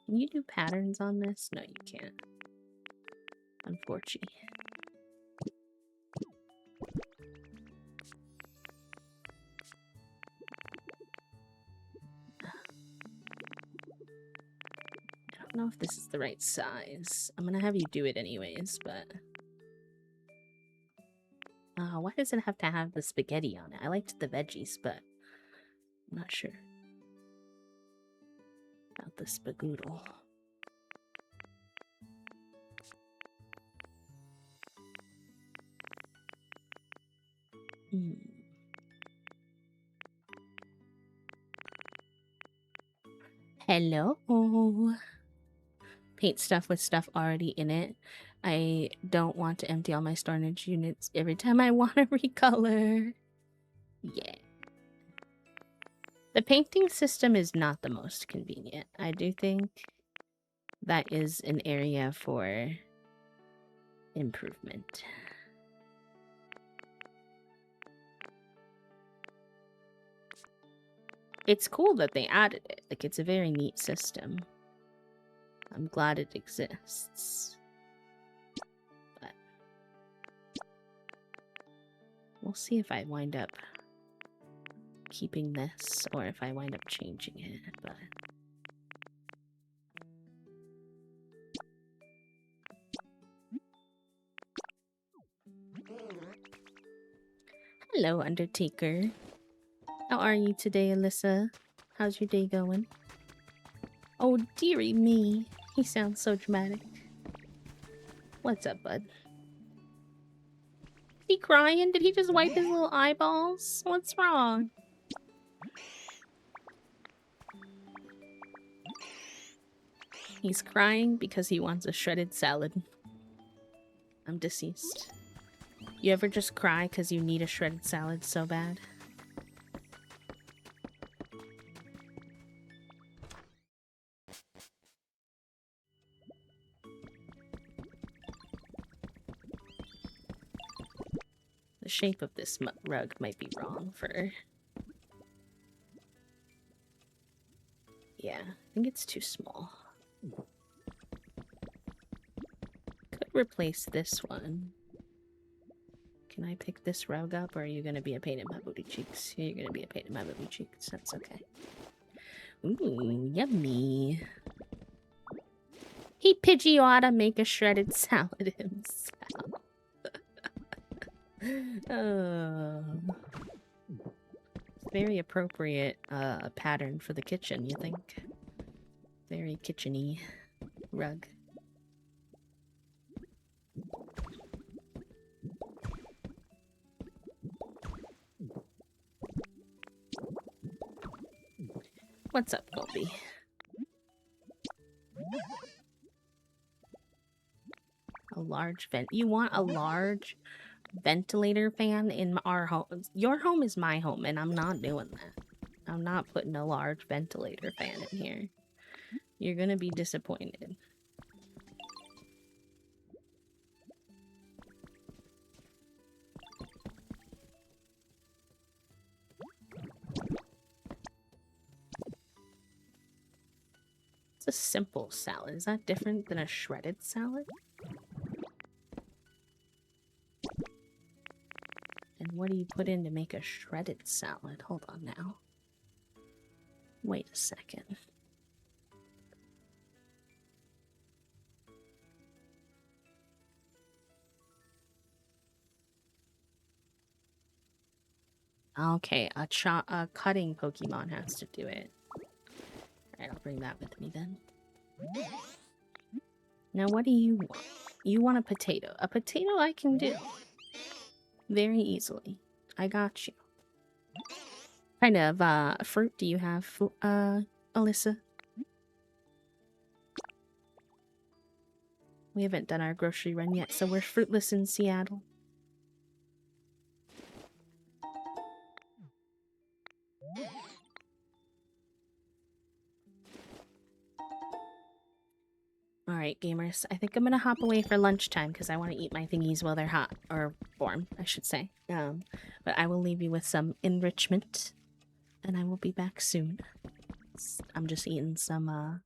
Speaker 1: Can you do patterns on this? No, you can't. Unfortunately. I don't know if this is the right size. I'm gonna have you do it anyways, but... why does it have to have the spaghetti on it? I liked the veggies, but I'm not sure about the spagoodle. Hello. Paint stuff with stuff already in it. I don't want to empty all my storage units every time I want to recolor. Yeah. The painting system is not the most convenient. I do think that is an area for improvement. It's cool that they added it. Like, it's a very neat system. I'm glad it exists. But we'll see if I wind up keeping this or if I wind up changing it, but... Hello, Undertaker. How are you today, Alyssa? How's your day going? Oh, dearie me. He sounds so dramatic. What's up, bud? Is he crying? Did he just wipe his little eyeballs? What's wrong? He's crying because he wants a shredded salad. I'm deceased. You ever just cry because you need a shredded salad so bad? The shape of this rug might be wrong for... Yeah, I think it's too small. Could replace this one. Can I pick this rug up, or are you gonna be a pain in my booty cheeks? You're gonna be a pain in my booty cheeks. That's okay. Ooh, yummy. He Pidgey ought to make a shredded salad himself. Oh. Very appropriate pattern for the kitchen, you think? Very kitchen-y rug. What's up, Goldie? A large vent. You want a large ventilator fan in our home? Your home is my home, and I'm not doing that. I'm not putting a large ventilator fan in here. You're gonna be disappointed. It's a simple salad. Is that different than a shredded salad? And what do you put in to make a shredded salad? Hold on now. Wait a second. Okay, a cutting Pokemon has to do it. Alright, I'll bring that with me then. Now, what do you want? You want a potato. A potato I can do. Very easily. I got you. What kind of fruit do you have, Alyssa? We haven't done our grocery run yet, so we're fruitless in Seattle. Alright, gamers. I think I'm gonna hop away for lunchtime because I want to eat my thingies while they're hot. Or warm, I should say. But I will leave you with some enrichment. And I will be back soon. I'm just eating some,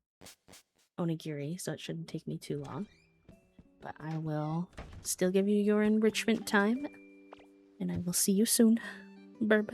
Speaker 1: onigiri, so it shouldn't take me too long. But I will still give you your enrichment time. And I will see you soon. Burb.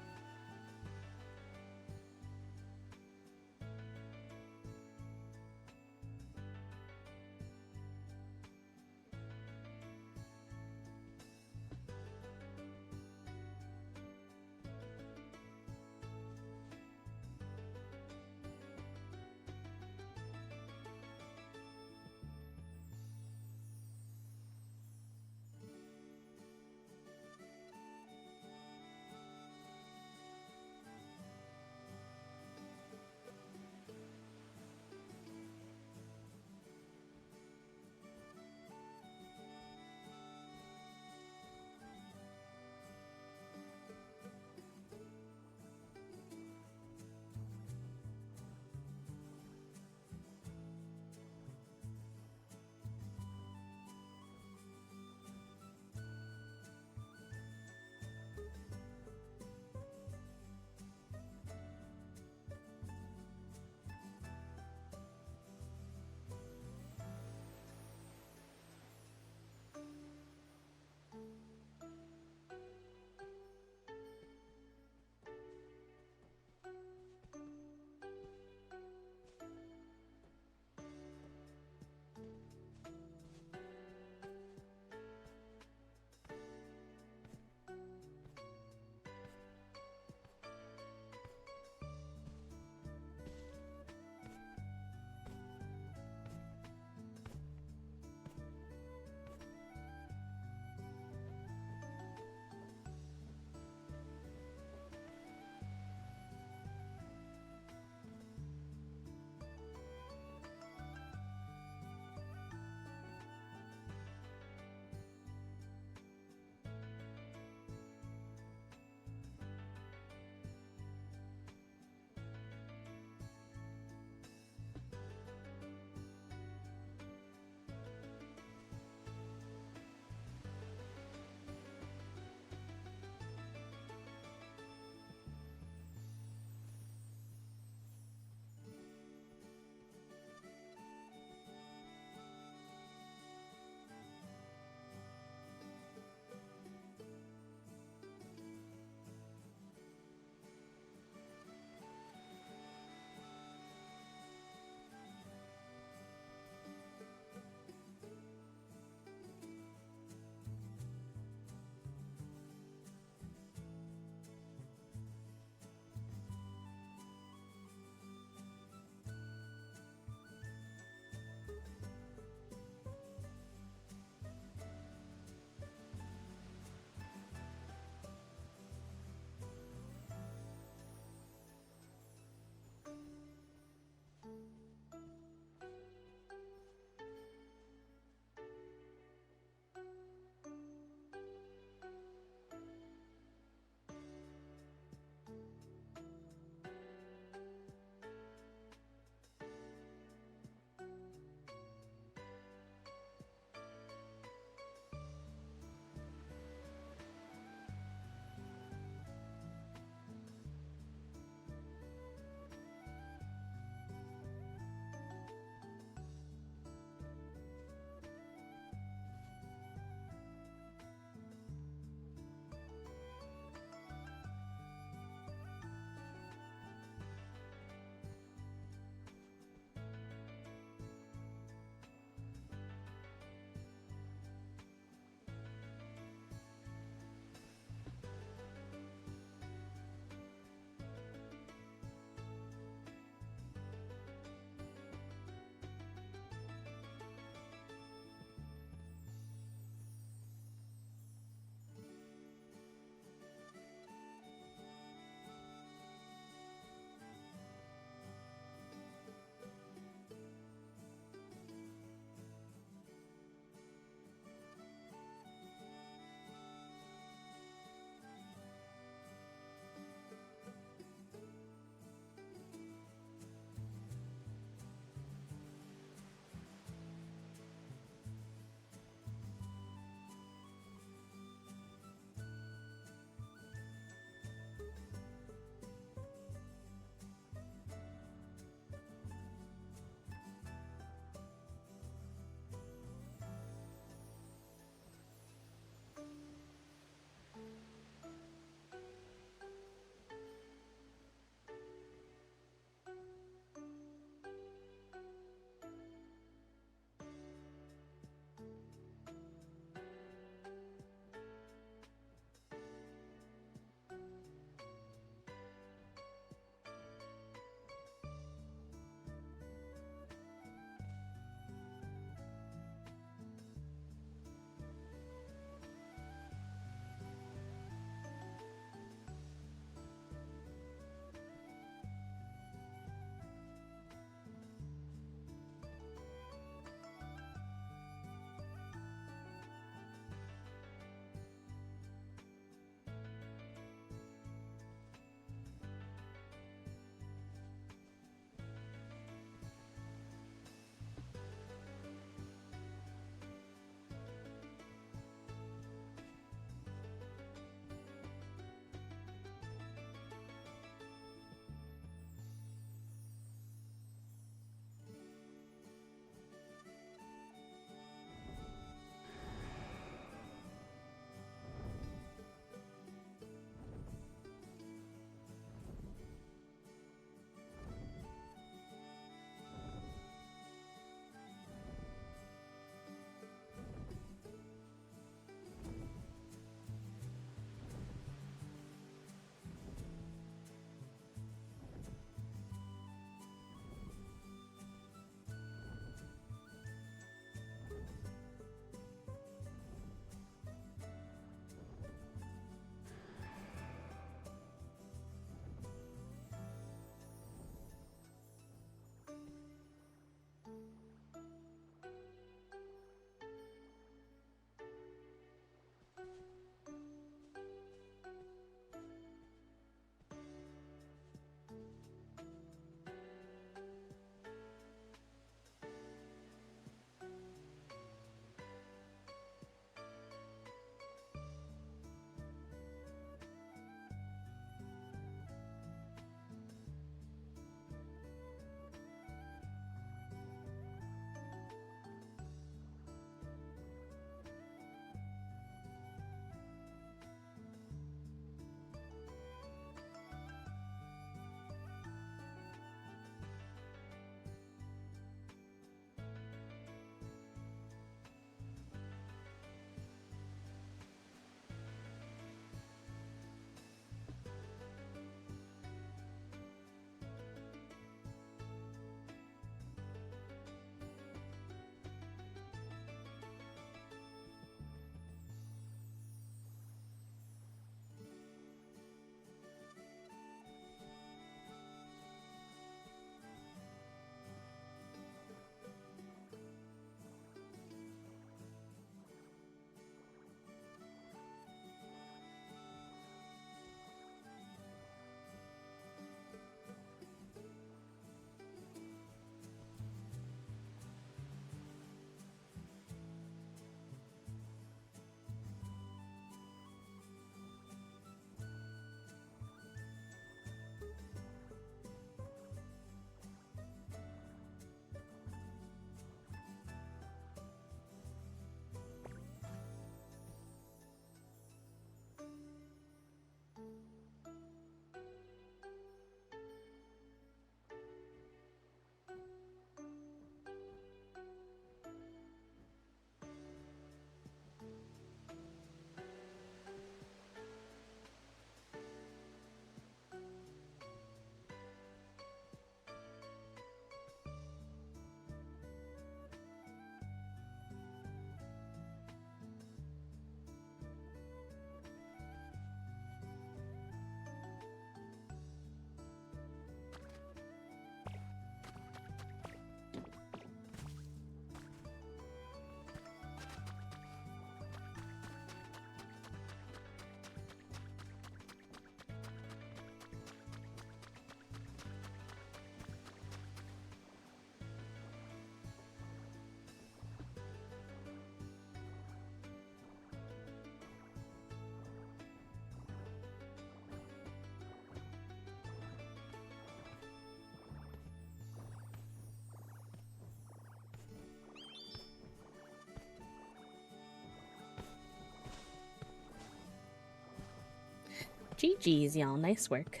Speaker 1: GG's, y'all. Nice work.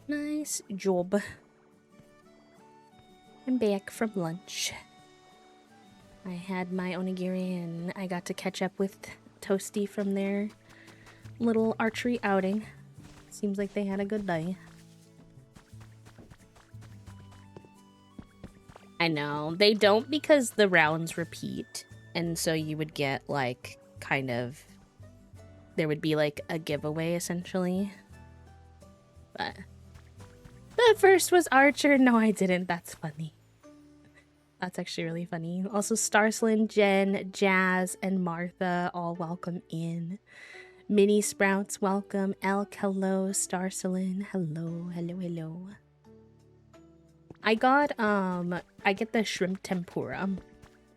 Speaker 1: Nice job. I'm back from lunch. I had my onigiri and I got to catch up with Toasty from their little archery outing. Seems like they had a good day. I know. They don't because the rounds repeat. And so you would get like kind of... There would be like a giveaway essentially. But the first was Archer. No, I didn't. That's funny. That's actually really funny. Also, Starslyn, Jen, Jazz, and Martha all welcome in. Mini Sprouts, welcome. Elk, hello. Starslyn, hello, hello, hello. I get the shrimp tempura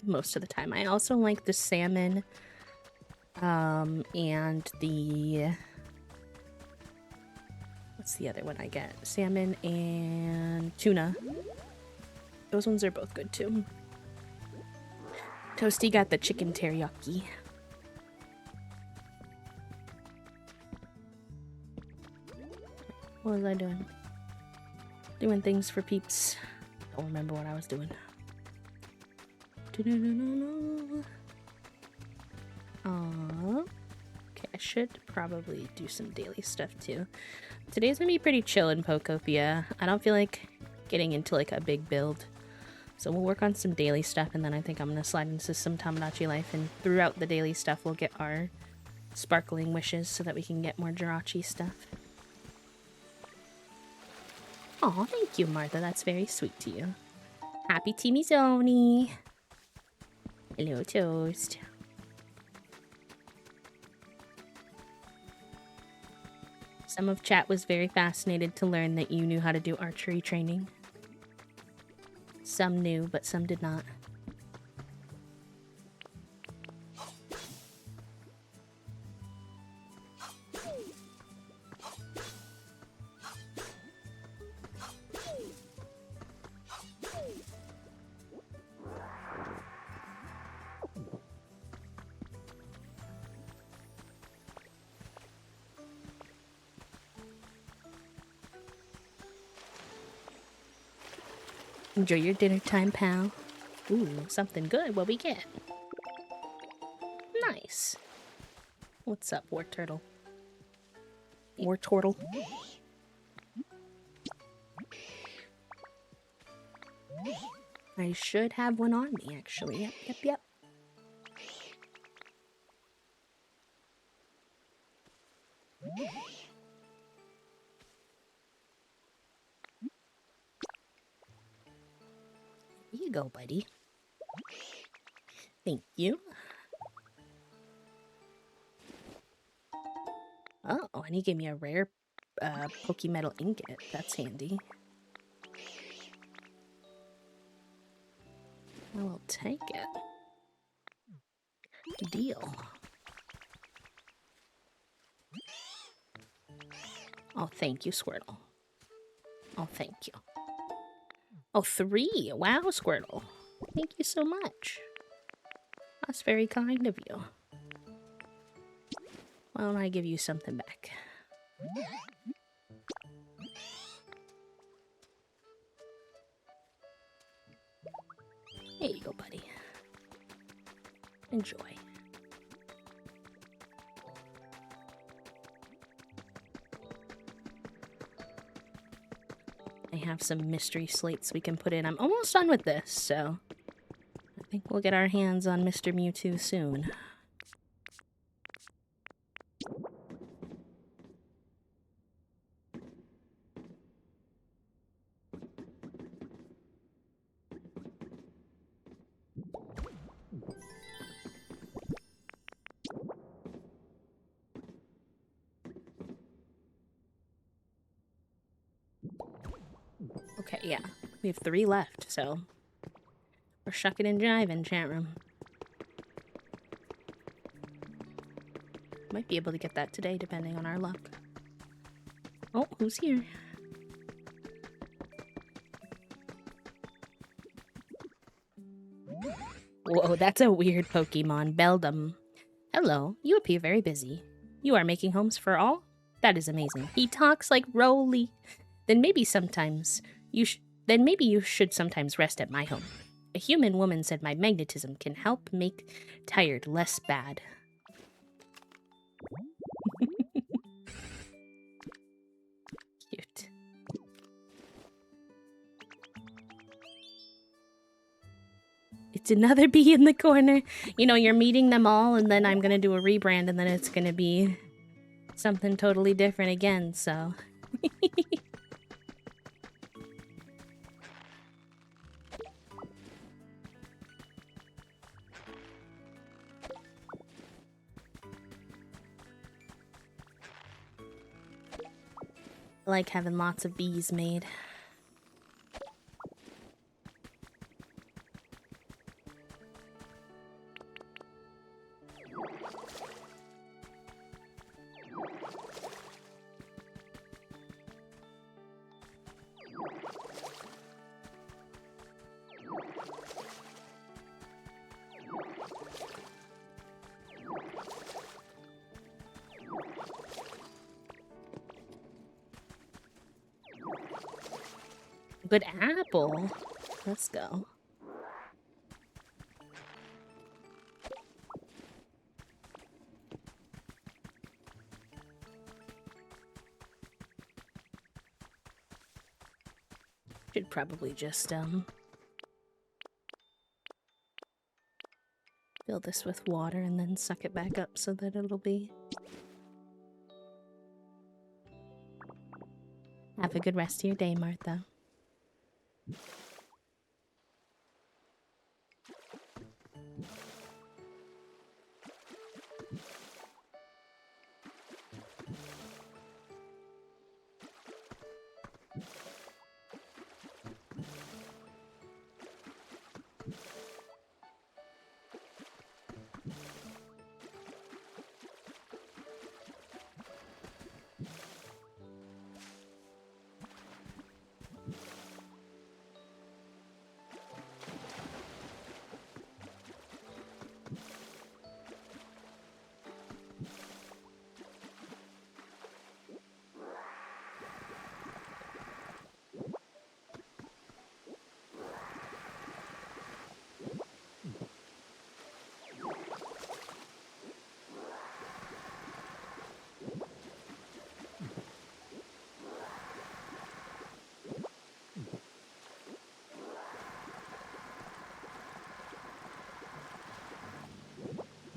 Speaker 1: most of the time. I also like the salmon, and the... What's the other one I get? Salmon and tuna. Those ones are both good too. Toasty got the chicken teriyaki. What was I doing? Doing things for peeps. Don't remember what I was doing. Okay, I should probably do some daily stuff too. Today's gonna be pretty chill in Pokopia. I don't feel like getting into like a big build. So we'll work on some daily stuff and then I think I'm gonna slide into some Tamagotchi life, and throughout the daily stuff we'll get our sparkling wishes so that we can get more jirachi stuff. Oh, thank you, Martha. That's very sweet to you. Happy Teamy Zoni. Hello, Toast. Some of chat was very fascinated to learn that you knew how to do archery training. Some knew, but some did not. Enjoy your dinner time, pal. Ooh, something good. What we get? Nice. What's up, War Turtle? War Turtle. I should have one on me, actually. Yep. Here you go, buddy. Thank you. Oh, and he gave me a rare Pokemetal ingot. That's handy. I will take it. Deal. Oh, thank you, Squirtle. Oh, thank you. Oh, 3. Wow, Squirtle. Thank you so much. That's very kind of you. Why don't I give you something back? Here you go, buddy. Enjoy. I have some mystery slates we can put in. I'm almost done with this, so I think we'll get our hands on Mr. Mewtwo soon. Okay, yeah. We have 3 left, so we're shucking and jiving, chat room. Might be able to get that today, depending on our luck. Oh, who's here? Whoa, that's a weird Pokemon. Beldum. Hello, you appear very busy. You are making homes for all? That is amazing. He talks like Roly. Then maybe you should sometimes rest at my home. A human woman said my magnetism can help make tired less bad. Cute. It's another bee in the corner. You know, you're meeting them all, and then I'm gonna do a rebrand, and then it's gonna be something totally different again, so... I like having lots of bees made. Good apple. Let's go. Should probably just, fill this with water and then suck it back up so that it'll be... Have a good rest of your day, Martha.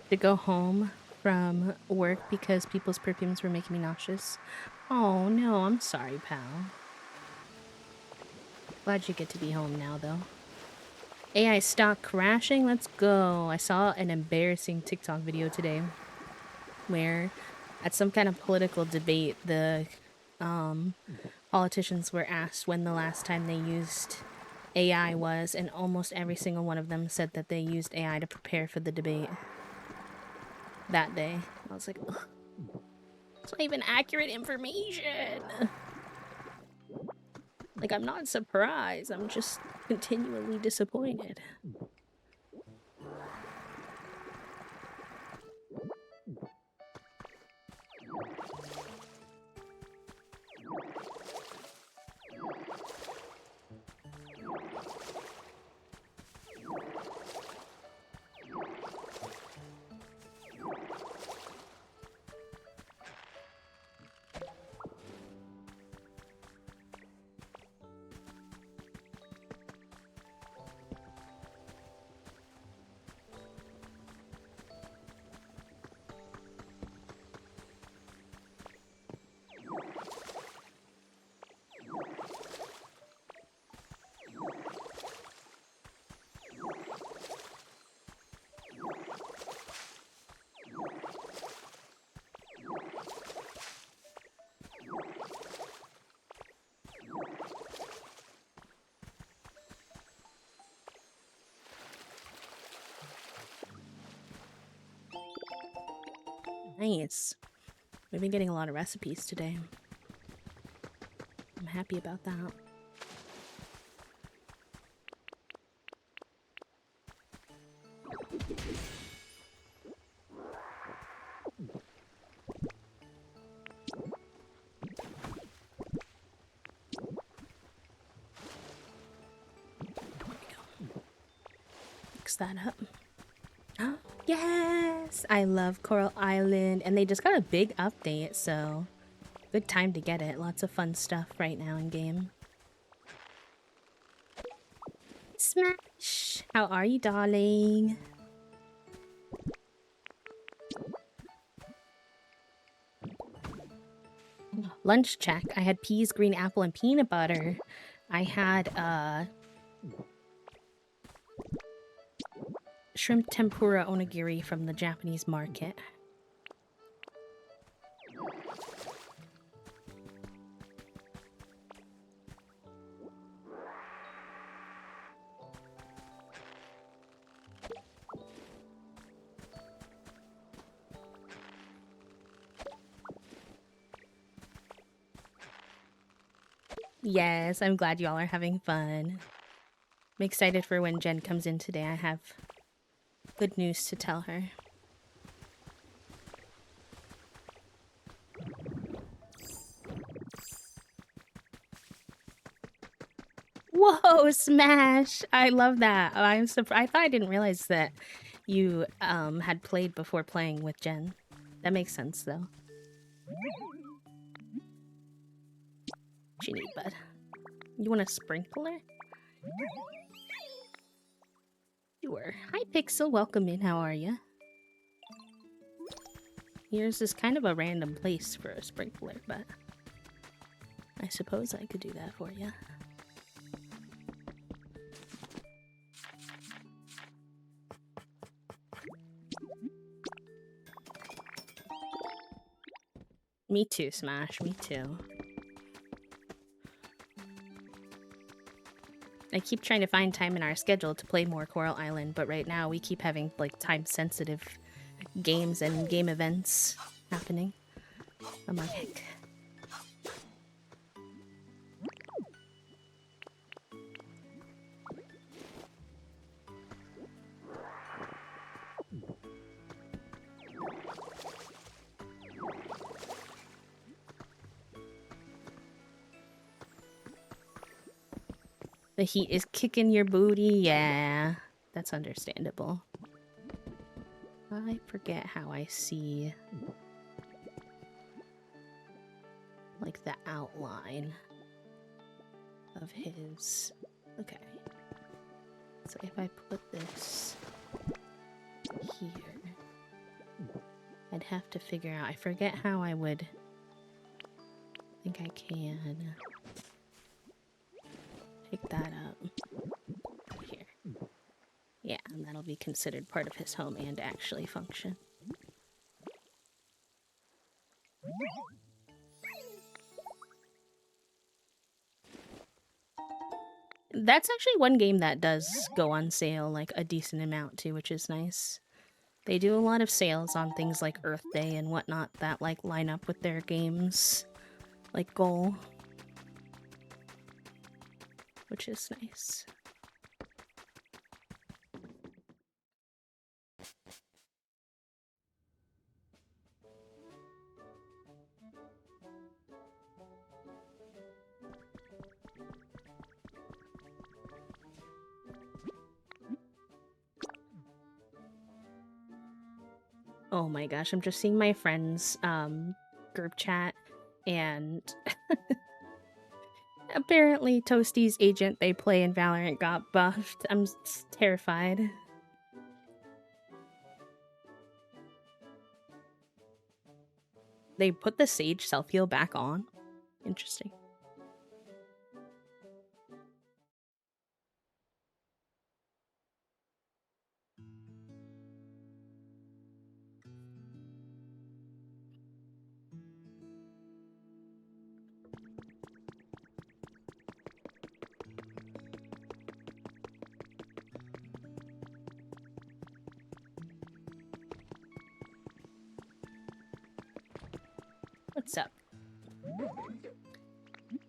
Speaker 1: To go home from work because people's perfumes were making me nauseous. Oh no, I'm sorry, pal. Glad you get to be home now, though. AI stock crashing? Let's go. I saw an embarrassing TikTok video today where at some kind of political debate, the politicians were asked when the last time they used AI was, and almost every single one of them said that they used AI to prepare for the debate that day. I was like, ugh, it's not even accurate information. Like, I'm not surprised. I'm just continually disappointed. Nice. We've been getting a lot of recipes today. I'm happy about that. mess that up. Yes! I love Coral Island, and they just got a big update, so good time to get it. Lots of fun stuff right now in game. Smash! How are you, darling? Lunch check. I had peas, green apple, and peanut butter. I had shrimp tempura onigiri from the Japanese market. Yes, I'm glad y'all are having fun. I'm excited for when Jen comes in today. I have good news to tell her. Whoa, Smash! I love that. I'm surprised. I didn't realize that you had played before playing with Jen. That makes sense, though. What you need, bud? You want a sprinkler? Sure. Hi, Pixel. Welcome in. How are you? Yours is kind of a random place for a sprinkler, but I suppose I could do that for you. Me too, Smash. Me too. I keep trying to find time in our schedule to play more Coral Island, but right now we keep having, like, time-sensitive games and game events happening. I'm like, heck. The heat is kicking your booty? Yeah, that's understandable. I forget how I see, like, the outline of his. Okay. So if I put this here, I'd have to figure out. I forget how I would. I think I can pick that up here. Yeah, and that'll be considered part of his home and actually function. That's actually one game that does go on sale, like, a decent amount too, which is nice. They do a lot of sales on things like Earth Day and whatnot that, like, line up with their game's, like, goal. Which is nice. Oh my gosh, I'm just seeing my friends' group chat, and apparently Toasty's agent they play in Valorant got buffed. I'm terrified. They put the Sage self-heal back on? Interesting. What's up?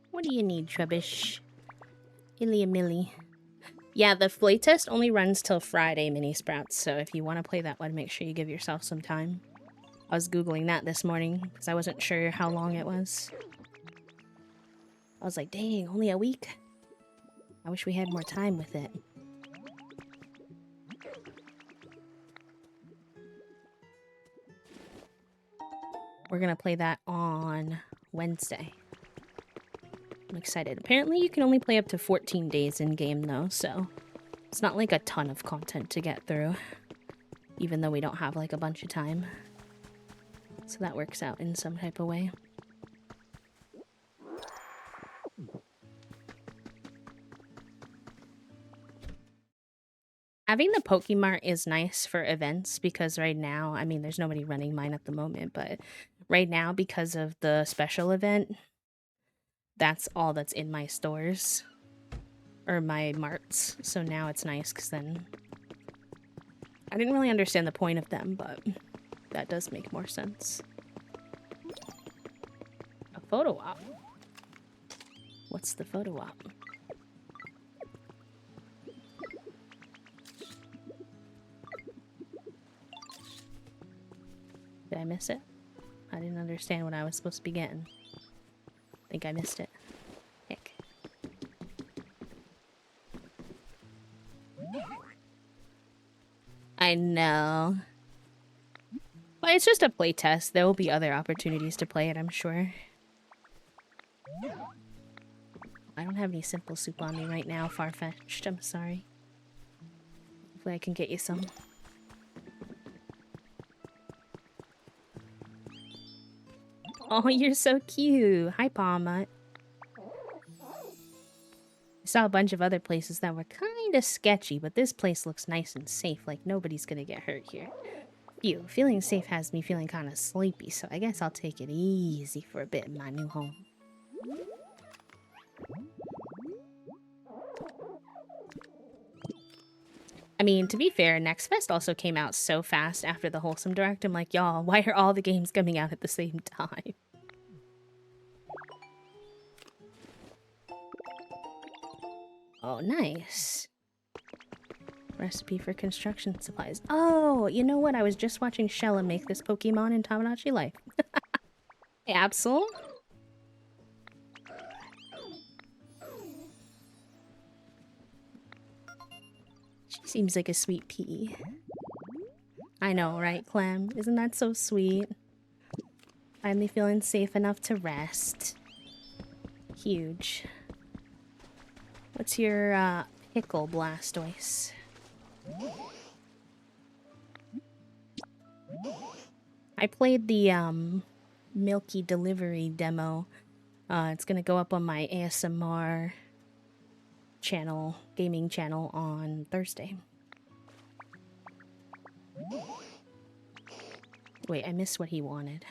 Speaker 1: What do you need, Trubbish? Illy Millie. Yeah, the playtest only runs till Friday, Mini Sprouts, so if you want to play that one, make sure you give yourself some time. I was Googling that this morning, because I wasn't sure how long it was. I was like, dang, only a week? I wish we had more time with it. We're gonna play that on Wednesday. I'm excited. Apparently you can only play up to 14 days in game though, so it's not like a ton of content to get through, even though we don't have like a bunch of time. So that works out in some type of way. Having the Pokemart is nice for events because right now, I mean, there's nobody running mine at the moment, but right now, because of the special event, that's all that's in my stores or my marts. So now it's nice because then I didn't really understand the point of them, but that does make more sense. A photo op. What's the photo op? Did I miss it? I didn't understand what I was supposed to be getting. I think I missed it. Heck. I know. But it's just a play test. There will be other opportunities to play it, I'm sure. I don't have any simple soup on me right now, Farfetched. I'm sorry. Hopefully I can get you some. Oh, you're so cute. Hi, Palma. I saw a bunch of other places that were kind of sketchy, but this place looks nice and safe, like nobody's gonna get hurt here. Phew, feeling safe has me feeling kind of sleepy, so I guess I'll take it easy for a bit in my new home. I mean, to be fair, Next Fest also came out so fast after the Wholesome Direct. I'm like, y'all, why are all the games coming out at the same time? Oh, nice. Recipe for construction supplies. Oh, you know what? I was just watching Shella make this Pokemon in Tamagotchi Life. Hey, Absol? She seems like a sweet pea. I know, right, Clem? Isn't that so sweet? Finally feeling safe enough to rest. Huge. What's your, pickle, Blastoise? I played the, Milky Delivery demo. It's gonna go up on my ASMR channel, gaming channel, on Thursday. Wait, I missed what he wanted.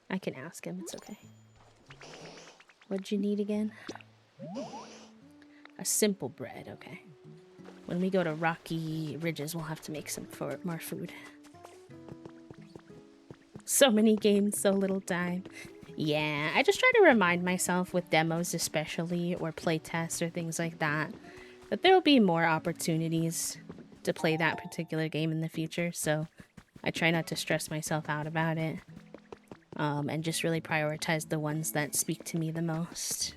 Speaker 1: I can ask him, it's okay. What'd you need again? A simple bread, okay. When we go to Rocky Ridges, we'll have to make some for more food. So many games, so little time. Yeah, I just try to remind myself with demos especially, or playtests or things like that, that there will be more opportunities to play that particular game in the future, so I try not to stress myself out about it, and just really prioritize the ones that speak to me the most.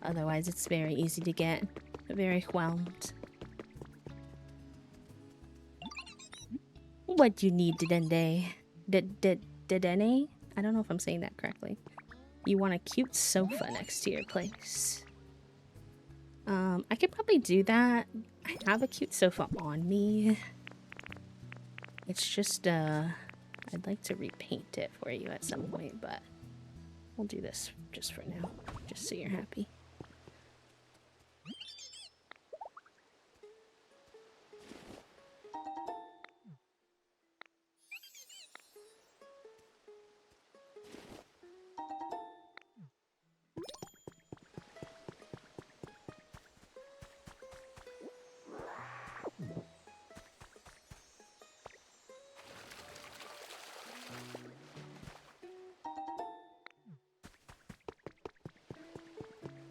Speaker 1: Otherwise, it's very easy to get very whelmed. What do you need, Didende? Didene? I don't know if I'm saying that correctly. You want a cute sofa next to your place. I could probably do that. I have a cute sofa on me. It's just, I'd like to repaint it for you at some point, but we'll do this just for now, just so you're happy.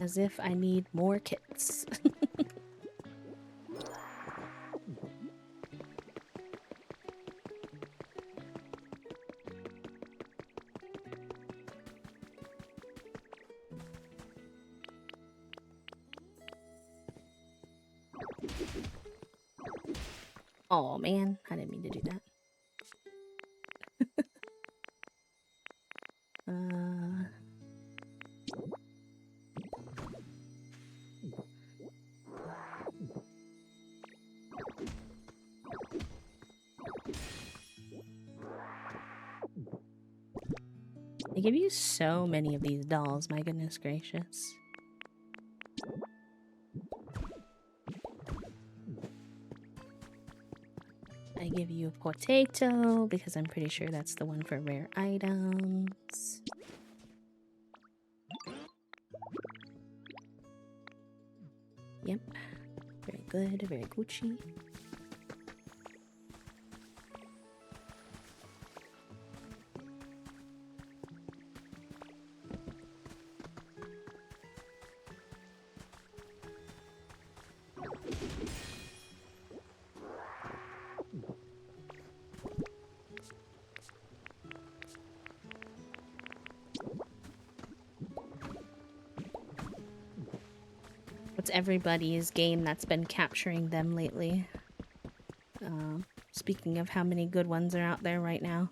Speaker 1: As if I need more kits. Oh man, I didn't mean to do that. They give you so many of these dolls, my goodness gracious. I give you a potato because I'm pretty sure that's the one for rare items. Yep. Very good, very Gucci. What's everybody's game that's been capturing them lately? Speaking of how many good ones are out there right now.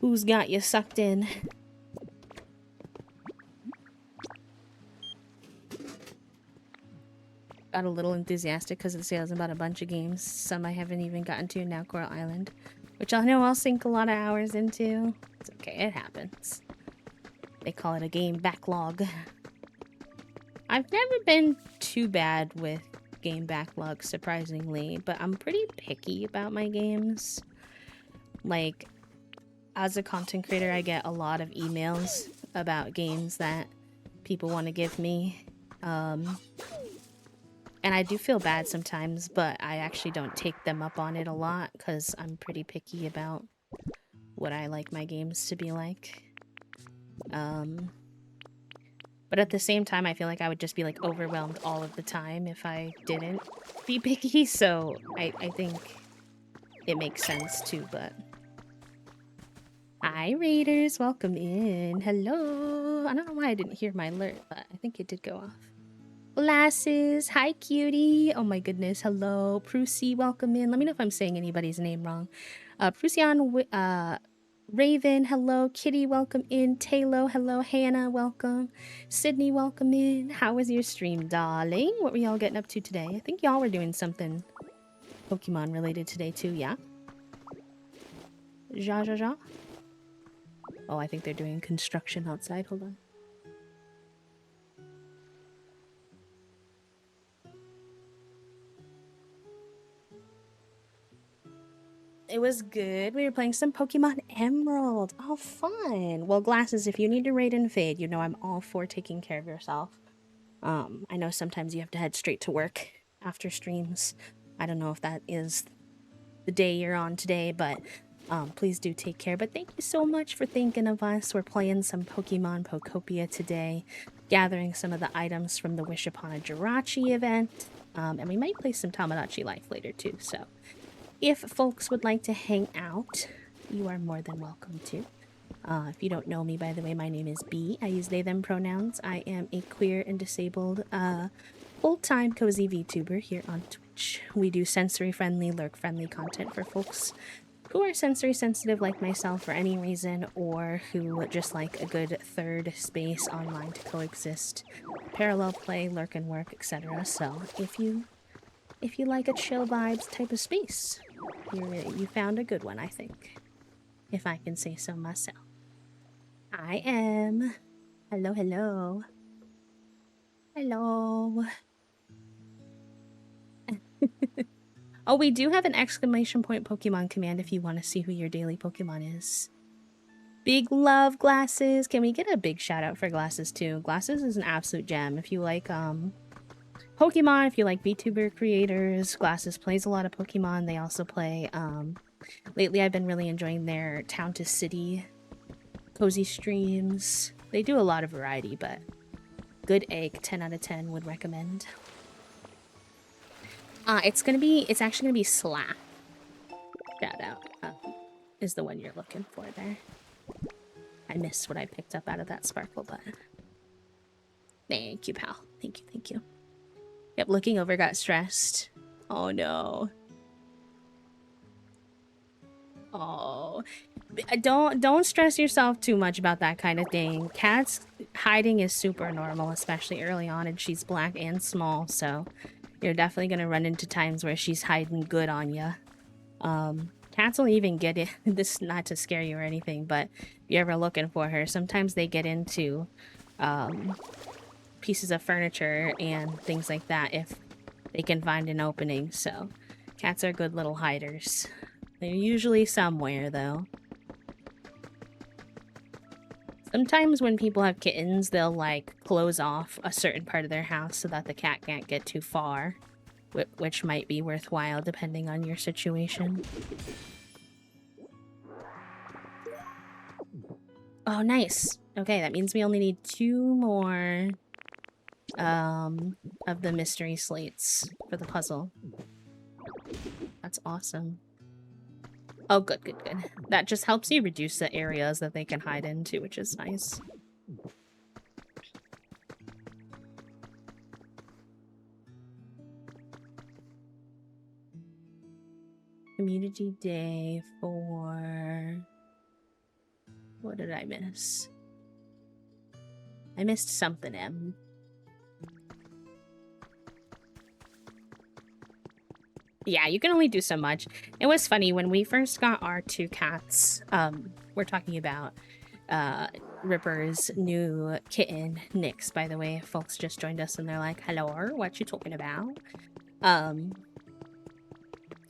Speaker 1: Who's got you sucked in? Got a little enthusiastic because of the sales about a bunch of games. Some I haven't even gotten to now, Coral Island. Which I know I'll sink a lot of hours into. It's okay, it happens. They call it a game backlog. I've never been too bad with game backlog, surprisingly, but I'm pretty picky about my games. Like, as a content creator, I get a lot of emails about games that people want to give me. And I do feel bad sometimes, but I actually don't take them up on it a lot because I'm pretty picky about what I like my games to be like. But at the same time, I feel like I would just be like overwhelmed all of the time if I didn't be picky. So I think it makes sense too, but... Hi, Raiders. Welcome in. Hello. I don't know why I didn't hear my alert, but I think it did go off. Glasses. Hi, cutie. Oh my goodness. Hello. Prusy, welcome in. Let me know if I'm saying anybody's name wrong. Prusian, Raven, hello. Kitty, welcome in. Taylor, hello. Hannah, welcome. Sydney, welcome in. How was your stream, darling? What were y'all getting up to today? I think y'all were doing something Pokemon related today too, yeah? Ja. Oh, I think they're doing construction outside. Hold on. It was good. We were playing some Pokemon Emerald. Oh, fun. Well, Glasses, if you need to raid and fade, you know I'm all for taking care of yourself. I know sometimes you have to head straight to work after streams. I don't know if that is the day you're on today, but please do take care. But thank you so much for thinking of us. We're playing some Pokemon Pokopia today, gathering some of the items from the Wish Upon a Jirachi event, and we might play some Tamagotchi Life later too, so... If folks would like to hang out, you are more than welcome to. If you don't know me, by the way, my name is B. I use they, them pronouns. I am a queer and disabled full-time cozy VTuber here on Twitch. We do sensory-friendly, lurk-friendly content for folks who are sensory sensitive like myself for any reason, or who just like a good third space online to coexist, parallel play, lurk and work, etc. So if you like a chill vibes type of space, you found a good one, I think. If I can say so myself. I am. Hello, hello. Hello. Oh, we do have an exclamation point Pokemon command if you want to see who your daily Pokemon is. Big love, Glasses. Can we get a big shout out for Glasses too? Glasses is an absolute gem. If you like, Pokemon, if you like VTuber creators, Glasses plays a lot of Pokemon. They also play, lately I've been really enjoying their Town to City cozy streams. They do a lot of variety, but good egg, 10 out of 10 would recommend. It's actually gonna be Slap. Shout out, is the one you're looking for there. I missed what I picked up out of that sparkle, but thank you, pal. Thank you. Yep, looking over got stressed. Oh no. Oh, don't stress yourself too much about that kind of thing. Cats hiding is super normal, especially early on, and she's black and small, so you're definitely gonna run into times where she's hiding good on you. Cats will even get it. This not to scare you or anything, but if you're ever looking for her, sometimes they get into pieces of furniture and things like that if they can find an opening. So cats are good little hiders. They're usually somewhere though. Sometimes when people have kittens, they'll like close off a certain part of their house so that the cat can't get too far, which might be worthwhile depending on your situation. Oh, nice. Okay, that means we only need 2 more of the mystery slates for the puzzle. That's awesome. Oh, good, good, good. That just helps you reduce the areas that they can hide into, which is nice. Community day for... What did I miss? I missed something, Em. Yeah, you can only do so much. It was funny when we first got our 2 cats. We're talking about Ripper's new kitten, Nyx, by the way. If folks just joined us and they're like, hello, what you talking about?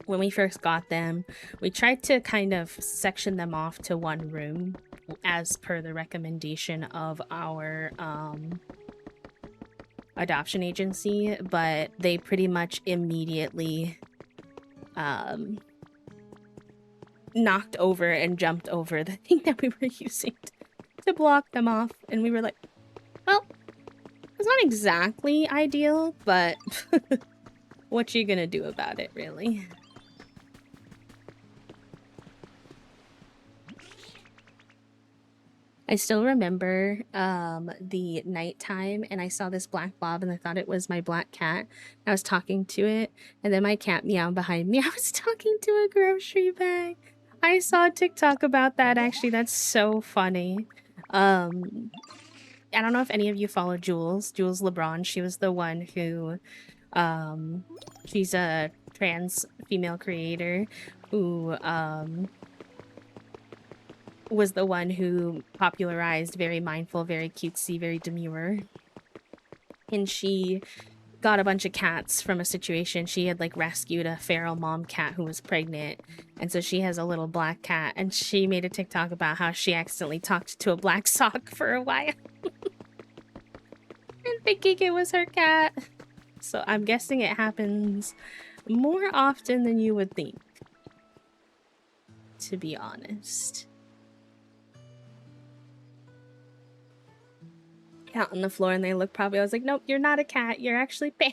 Speaker 1: When we first got them, we tried to kind of section them off to one room as per the recommendation of our adoption agency, but they pretty much immediately knocked over and jumped over the thing that we were using to block them off. And we were like, well, it's not exactly ideal, but what you gonna do about it, really? I still remember the nighttime, and I saw this black blob, and I thought it was my black cat. I was talking to it, and then my cat meowed behind me. I was talking to a grocery bag. I saw a TikTok about that, actually. That's so funny. I don't know if any of you follow Jules LeBron. She was the one who, she's a trans female creator who, was the one who popularized very mindful, very cutesy, very demure. And she got a bunch of cats from a situation. She had like rescued a feral mom cat who was pregnant. And so she has a little black cat, and she made a TikTok about how she accidentally talked to a black sock for a while. And thinking it was her cat. So I'm guessing it happens more often than you would think, to be honest. Cat on the floor, and they look probably, I was like, nope, you're not a cat, you're actually pale.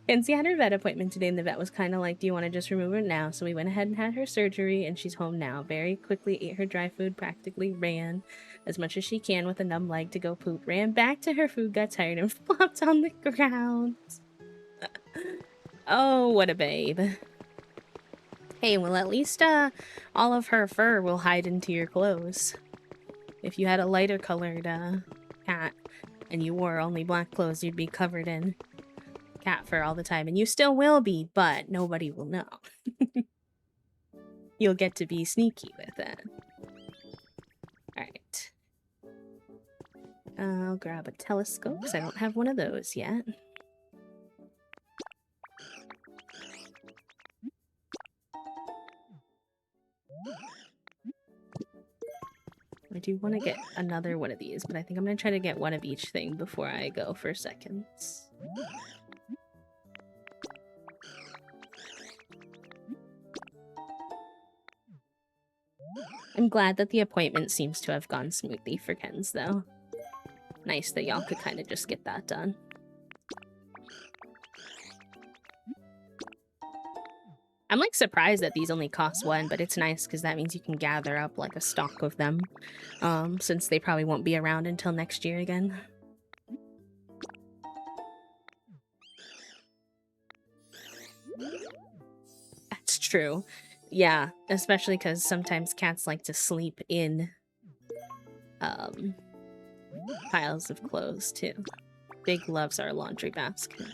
Speaker 1: Kenzie had her vet appointment today, and the vet was kind of like, do you want to just remove her now? So we went ahead and had her surgery, and she's home now. Very quickly ate her dry food, practically ran as much as she can with a numb leg to go poop, ran back to her food, got tired, and flopped on the ground. Oh, what a babe. Hey, well, at least all of her fur will hide into your clothes. If you had a lighter colored cat and you wore only black clothes, you'd be covered in cat fur all the time. And you still will be, but nobody will know. You'll get to be sneaky with it. Alright. I'll grab a telescope because I don't have one of those yet. I do want to get another one of these, but I think I'm going to try to get one of each thing before I go for seconds. I'm glad that the appointment seems to have gone smoothly for Ken's, though. Nice that y'all could kind of just get that done. I'm like surprised that these only cost 1, but it's nice because that means you can gather up like a stock of them, since they probably won't be around until next year again. That's true. Yeah, especially because sometimes cats like to sleep in piles of clothes too. Big loves our laundry basket.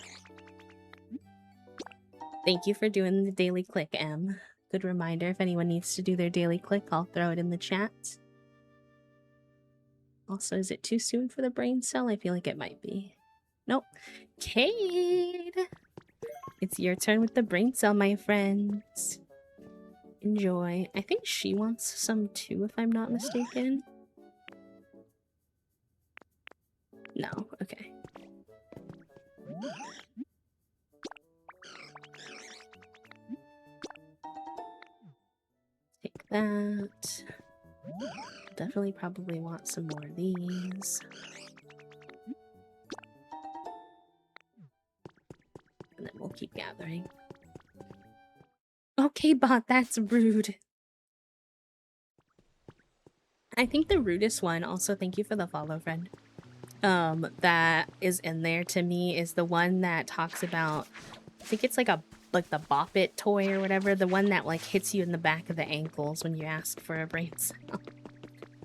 Speaker 1: Thank you for doing the daily click, Em. Good reminder, if anyone needs to do their daily click, I'll throw it in the chat. Also, is it too soon for the brain cell? I feel like it might be. Nope. Cade! It's your turn with the brain cell, my friends. Enjoy. I think she wants some too, if I'm not mistaken. No, okay. Take that. Definitely probably want some more of these. And then we'll keep gathering. Okay, bot, that's rude. I think the rudest one, also thank you for the follow, friend, that is in there to me is the one that talks about, I think it's like the Bop It toy or whatever, the one that like hits you in the back of the ankles when you ask for a brain cell.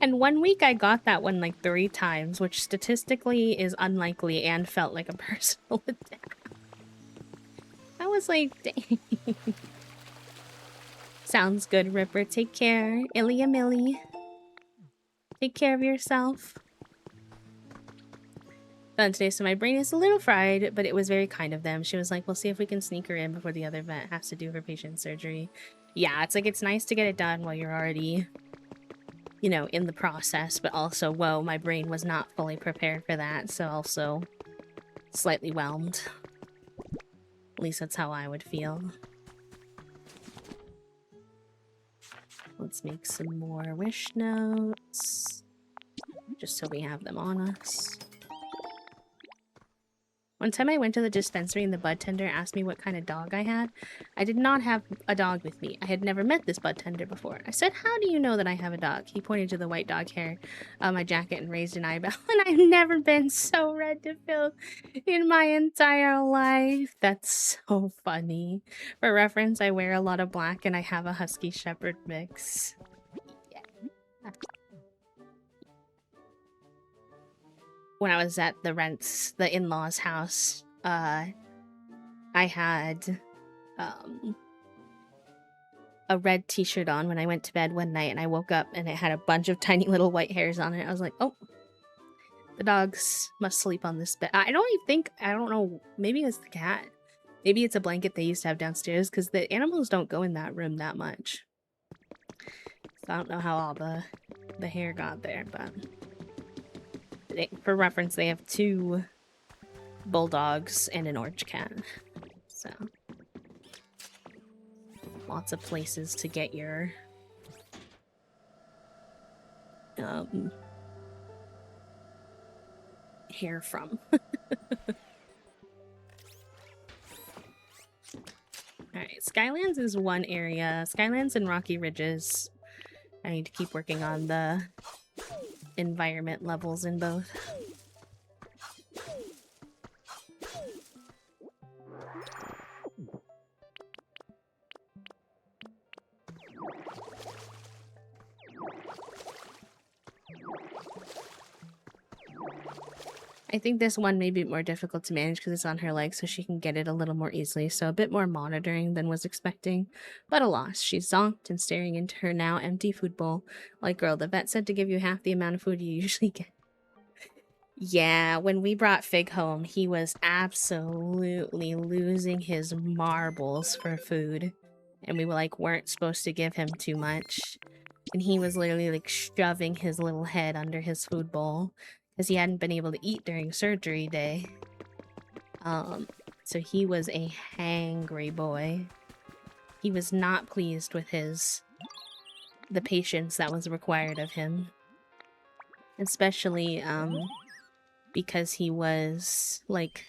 Speaker 1: And one week I got that one like 3 times, which statistically is unlikely and felt like a personal attack. I was like, dang. Sounds good, Ripper. Take care. Ilya Millie. Take care of yourself. Done today, so my brain is a little fried, but it was very kind of them. She was like, we'll see if we can sneak her in before the other vet has to do her patient surgery. Yeah, it's like, it's nice to get it done while you're already, you know, in the process, but also, whoa, my brain was not fully prepared for that, so also slightly whelmed. At least that's how I would feel. Let's make some more wish notes, just so we have them on us. One time I went to the dispensary and the bud tender asked me what kind of dog I had. I did not have a dog with me. I had never met this bud tender before. I said, how do you know that I have a dog? He pointed to the white dog hair on my jacket and raised an eyebrow. And I've never been so red to Phil in my entire life. That's so funny. For reference, I wear a lot of black and I have a husky shepherd mix. Yeah. When I was at the in-laws' house, I had a red t-shirt on when I went to bed one night, and I woke up and it had a bunch of tiny little white hairs on it. I was like, oh, the dogs must sleep on this bed. I don't know, maybe it's the cat. Maybe it's a blanket they used to have downstairs, because the animals don't go in that room that much. So I don't know how all the hair got there, but... for reference, they have 2 bulldogs and an orange cat. So, lots of places to get your hair from. Alright, Skylands is one area. Skylands and Rocky Ridges. I need to keep working on the environment levels in both. I think this one may be more difficult to manage because it's on her leg, so she can get it a little more easily, so a bit more monitoring than was expecting. But alas, she's zonked and staring into her now empty food bowl. Like, girl, the vet said to give you half the amount of food you usually get. Yeah, when we brought Fig home, he was absolutely losing his marbles for food. And we weren't supposed to give him too much. And he was literally like shoving his little head under his food bowl because he hadn't been able to eat during surgery day. So he was a hangry boy. He was not pleased with the patience that was required of him. Especially, because he was, like,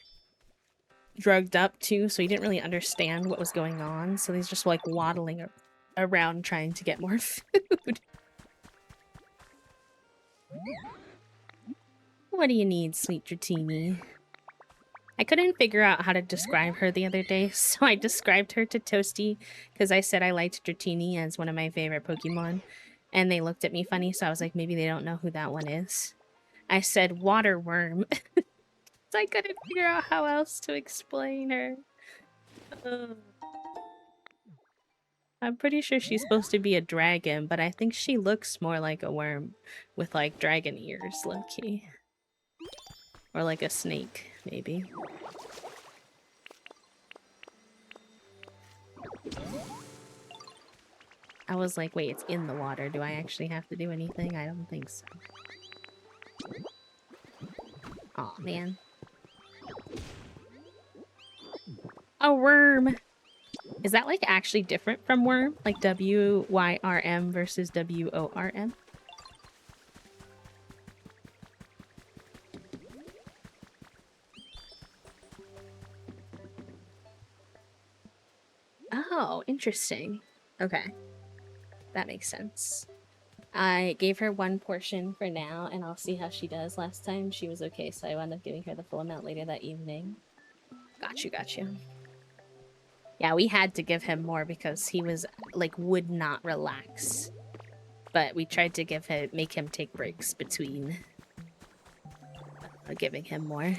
Speaker 1: drugged up too, so he didn't really understand what was going on, so he's just, like, waddling around trying to get more food. What do you need, sweet Dratini? I couldn't figure out how to describe her the other day, so I described her to Toasty because I said I liked Dratini as one of my favorite Pokemon, and they looked at me funny, so I was like, maybe they don't know who that one is. I said water worm. So I couldn't figure out how else to explain her. I'm pretty sure she's supposed to be a dragon, but I think she looks more like a worm with like dragon ears, low-key. Or like a snake, maybe. I was like, wait, it's in the water. Do I actually have to do anything? I don't think so. Aw, man. A worm! Is that like actually different from worm? Like W-Y-R-M versus W-O-R-M? Oh, interesting. Okay. That makes sense. I gave her one portion for now, and I'll see how she does. Last time she was okay, so I wound up giving her the full amount later that evening. Got you, got you. Yeah, we had to give him more because he was, like, would not relax. But we tried to make him take breaks between giving him more.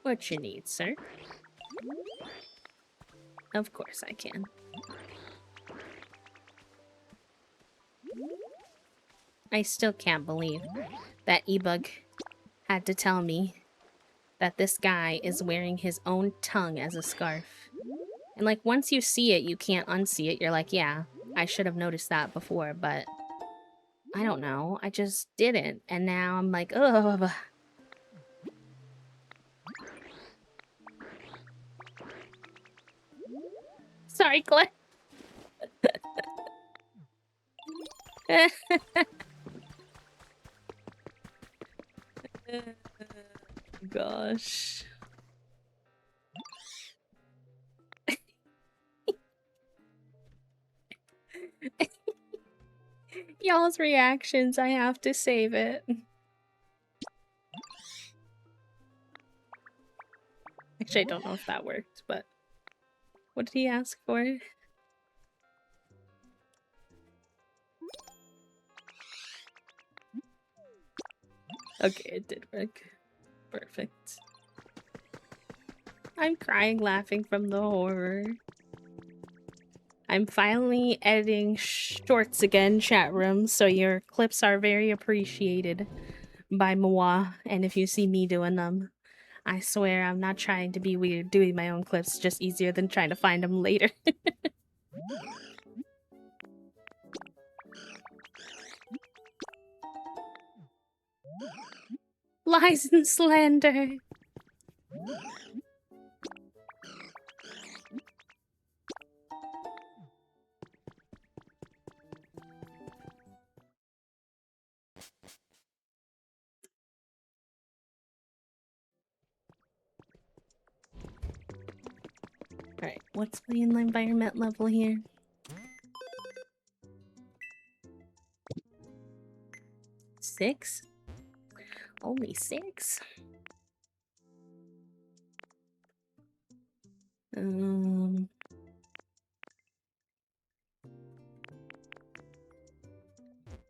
Speaker 1: What you need, sir? Of course I can. I still can't believe that E-Bug had to tell me that this guy is wearing his own tongue as a scarf. And like, once you see it, you can't unsee it. You're like, yeah, I should have noticed that before, but I don't know. I just didn't. And now I'm like, ugh. Sorry, Glenn. Gosh. Y'all's reactions, I have to save it. Actually, I don't know if that worked, but what did he ask for? Okay, it did work. Perfect. I'm crying laughing from the horror. I'm finally editing shorts again, chat room, so your clips are very appreciated by moi, and if you see me doing them, I swear I'm not trying to be weird doing my own clips, just easier than trying to find them later. Lies and slander. Alright, what's my environment level here? 6? Only 6?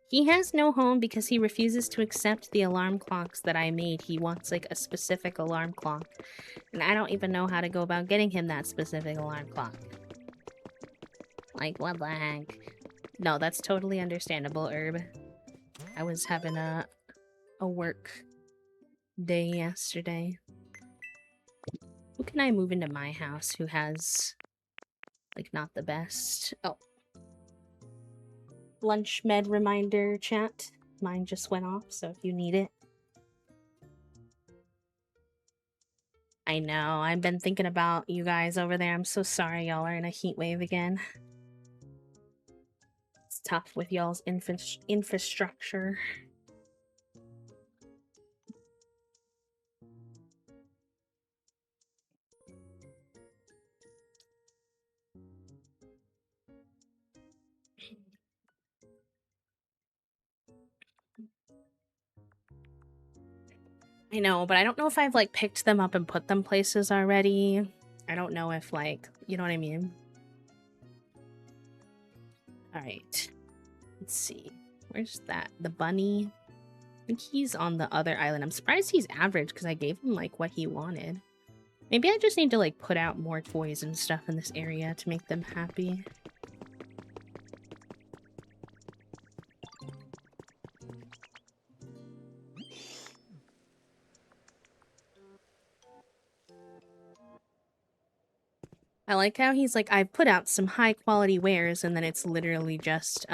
Speaker 1: He has no home because he refuses to accept the alarm clocks that I made. He wants, like, a specific alarm clock. And I don't even know how to go about getting him that specific alarm clock. Like, what the heck? No, that's totally understandable, Herb. I was having a work day yesterday. Who can I move into my house who has, like, not the best? Oh. Lunch med reminder chat. Mine just went off, so if you need it. I know, I've been thinking about you guys over there. I'm so sorry y'all are in a heat wave again. It's tough with y'all's infrastructure. I know, but I don't know if I've, like, picked them up and put them places already. I don't know if, like, you know what I mean? Alright. Let's see. Where's that? The bunny? I think he's on the other island. I'm surprised he's average because I gave him, like, what he wanted. Maybe I just need to, like, put out more toys and stuff in this area to make them happy. I like how he's like, I've put out some high quality wares, and then it's literally just,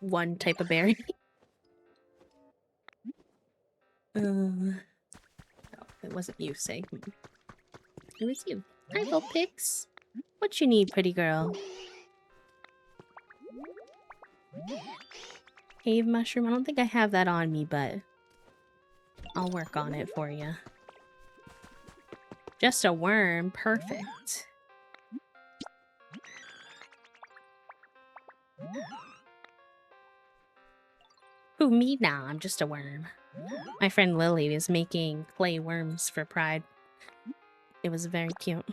Speaker 1: one type of berry. No, it wasn't you, say. It was you. Hi, Vulpix. What you need, pretty girl? Cave mushroom? I don't think I have that on me, but I'll work on it for you. Just a worm. Perfect. Who, me? Nah, I'm just a worm. My friend Lily is making clay worms for Pride. It was very cute.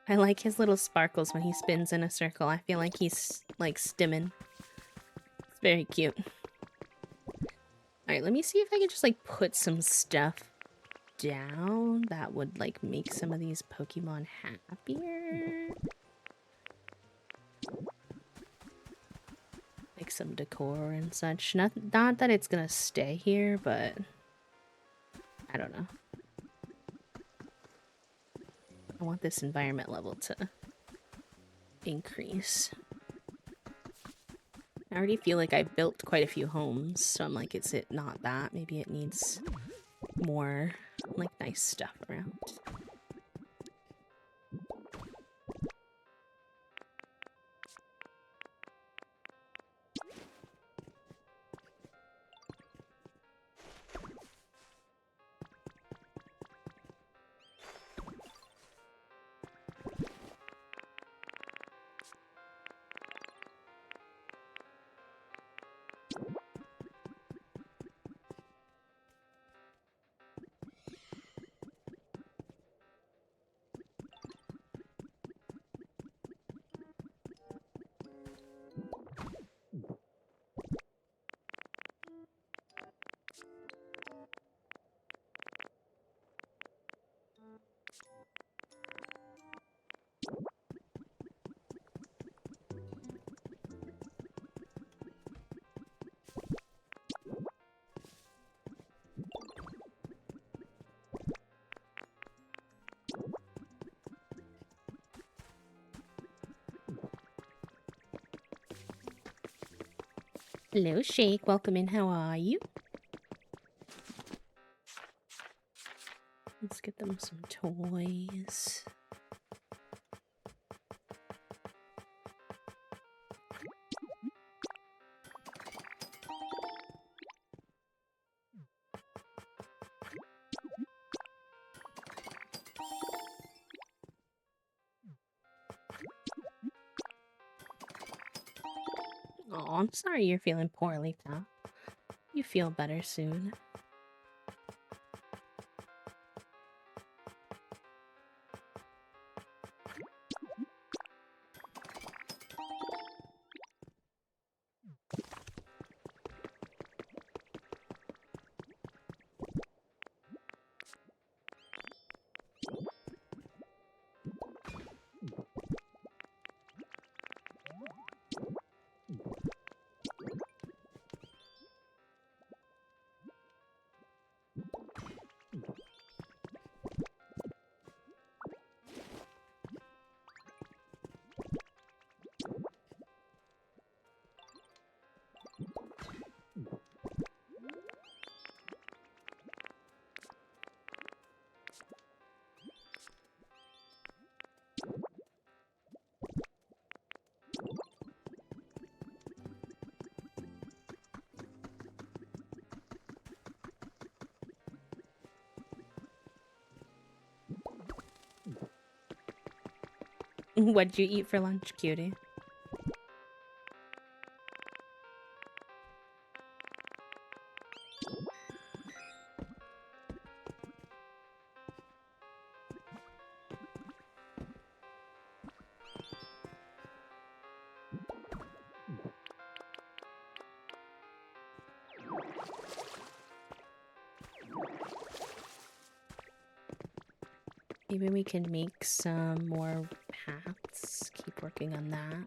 Speaker 1: I like his little sparkles when he spins in a circle. I feel like he's, like, stimming. It's very cute. Alright, let me see if I can just, like, put some stuff down that would, like, make some of these Pokemon happier. Like some decor and such. Not that it's gonna stay here, but I don't know. I want this environment level to increase. I already feel like I've built quite a few homes, so I'm like, is it not that? Maybe it needs more, like, nice stuff around. Hello, Shake. Welcome in. How are you? Let's get them some toys. Oh, I'm sorry you're feeling poorly, pal. You feel better soon. What'd you eat for lunch, cutie? Maybe we can make some more paths. Keep working on that.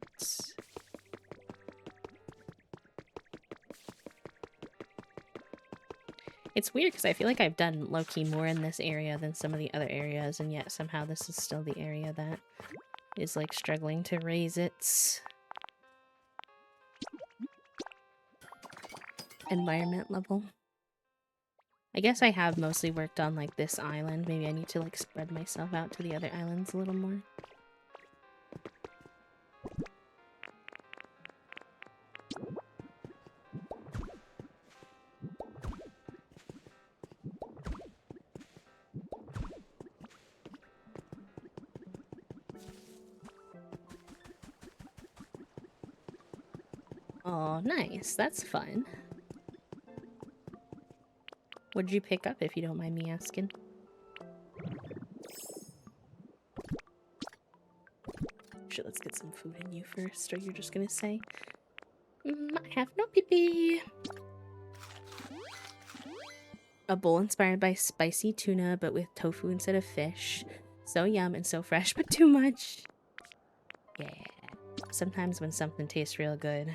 Speaker 1: It's weird because I feel like I've done low-key more in this area than some of the other areas, and yet somehow this is still the area that is like struggling to raise its environment level. I guess I have mostly worked on like this island. Maybe I need to like spread myself out to the other islands a little more. Oh, nice. That's fun. What'd you pick up, if you don't mind me asking? Shit, let's get some food in you first, or you're just gonna say, I have no pee-pee. A bowl inspired by spicy tuna, but with tofu instead of fish. So yum and so fresh, but too much. Yeah. Sometimes when something tastes real good,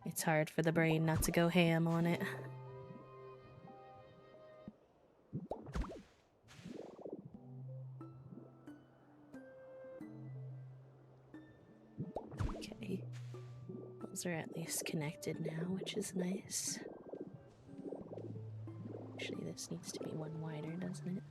Speaker 1: it's hard for the brain not to go ham on it. Okay. Those are at least connected now, which is nice. Actually, this needs to be one wider, doesn't it?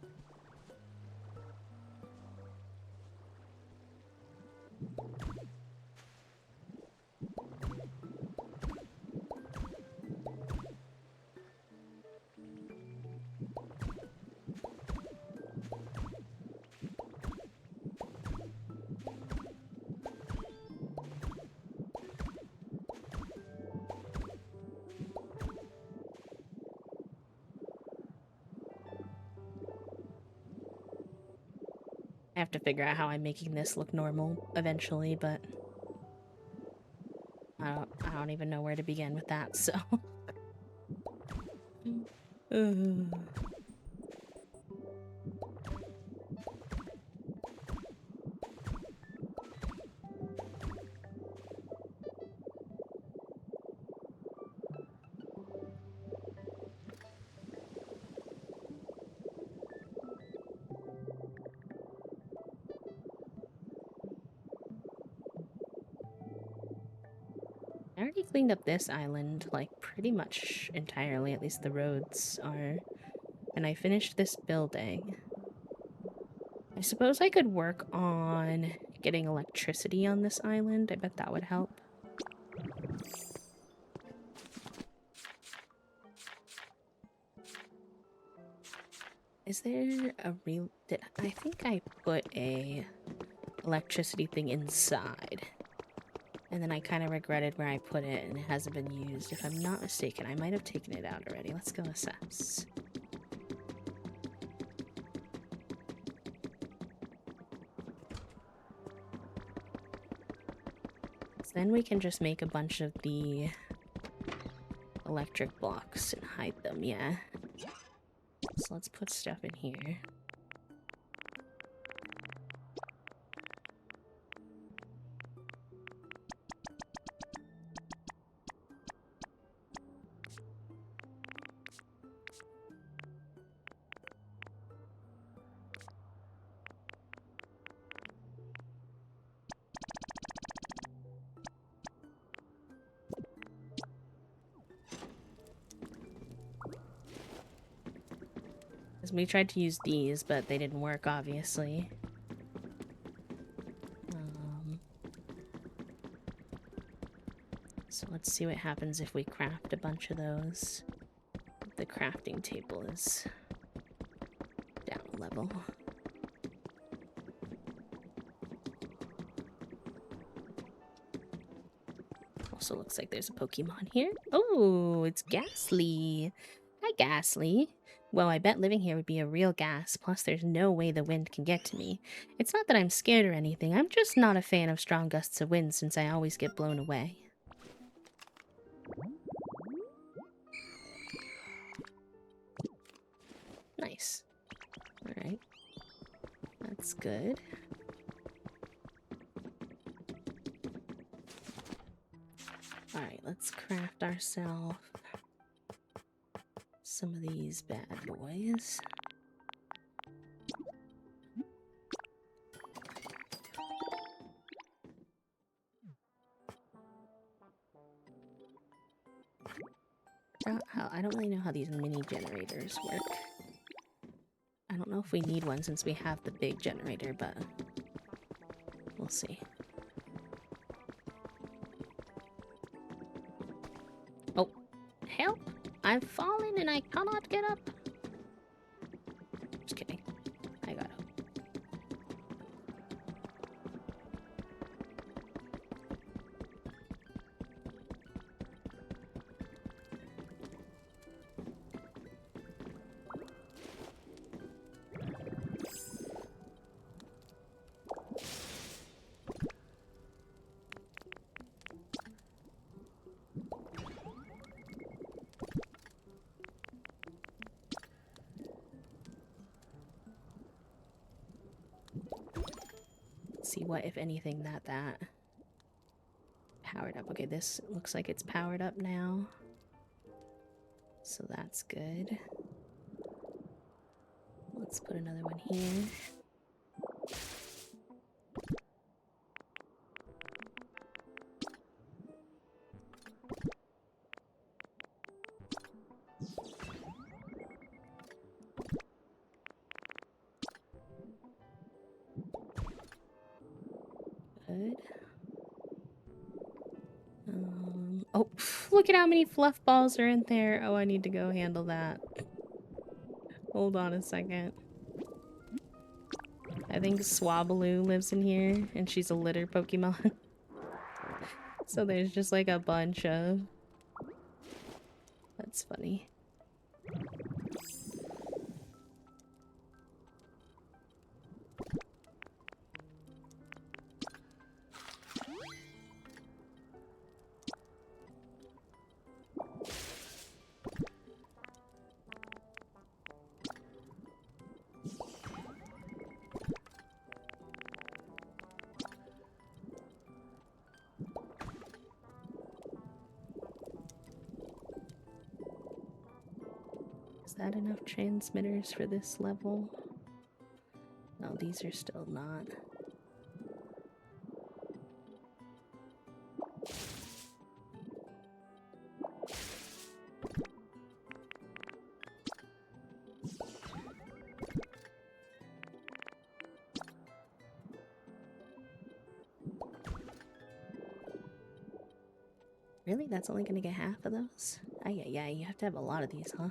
Speaker 1: I have to figure out how I'm making this look normal eventually, but I don't even know where to begin with that, so. I already cleaned up this island, like, pretty much entirely, at least the roads are. And I finished this building. I suppose I could work on getting electricity on this island. I bet that would help. Is there a real... I think I put a electricity thing inside. And then I kind of regretted where I put it, and it hasn't been used. If I'm not mistaken, I might have taken it out already. Let's go assess. So then we can just make a bunch of the electric blocks and hide them, yeah. So let's put stuff in here. We tried to use these, but they didn't work, obviously. So let's see what happens if we craft a bunch of those. The crafting table is down a level. also looks like there's a Pokemon here. Oh, it's Ghastly. Hi, Ghastly. Well, I bet living here would be a real gas, plus there's no way the wind can get to me. It's not that I'm scared or anything, I'm just not a fan of strong gusts of wind since I always get blown away. Nice. Alright. That's good. Alright, let's craft ourselves some of these bad boys. I don't really know how these mini generators work. I don't know if we need one since we have the big generator, but we'll see. Oh, help! I've fallen and I cannot get up. Just kidding. I got up. See what, if anything, that powered up. Okay, this looks like it's powered up now. So that's good. Let's put another one here. Good. Oh, look at how many fluff balls are in there. Oh, I need to go handle that. Hold on a second. I think Swablu lives in here, and she's a litter Pokemon. So there's just like a bunch of... That's funny. Is that enough transmitters for this level? No, these are still not. Really? That's only gonna get half of those? Yeah, you have to have a lot of these, huh?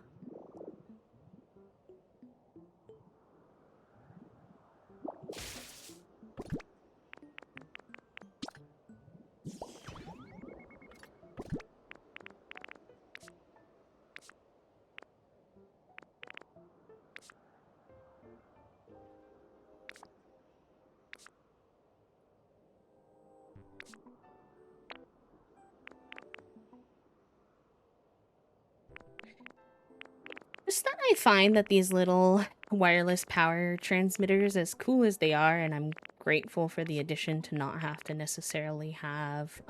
Speaker 1: Just that I find that these little wireless power transmitters, as cool as they are, and I'm grateful for the addition to not have to necessarily have,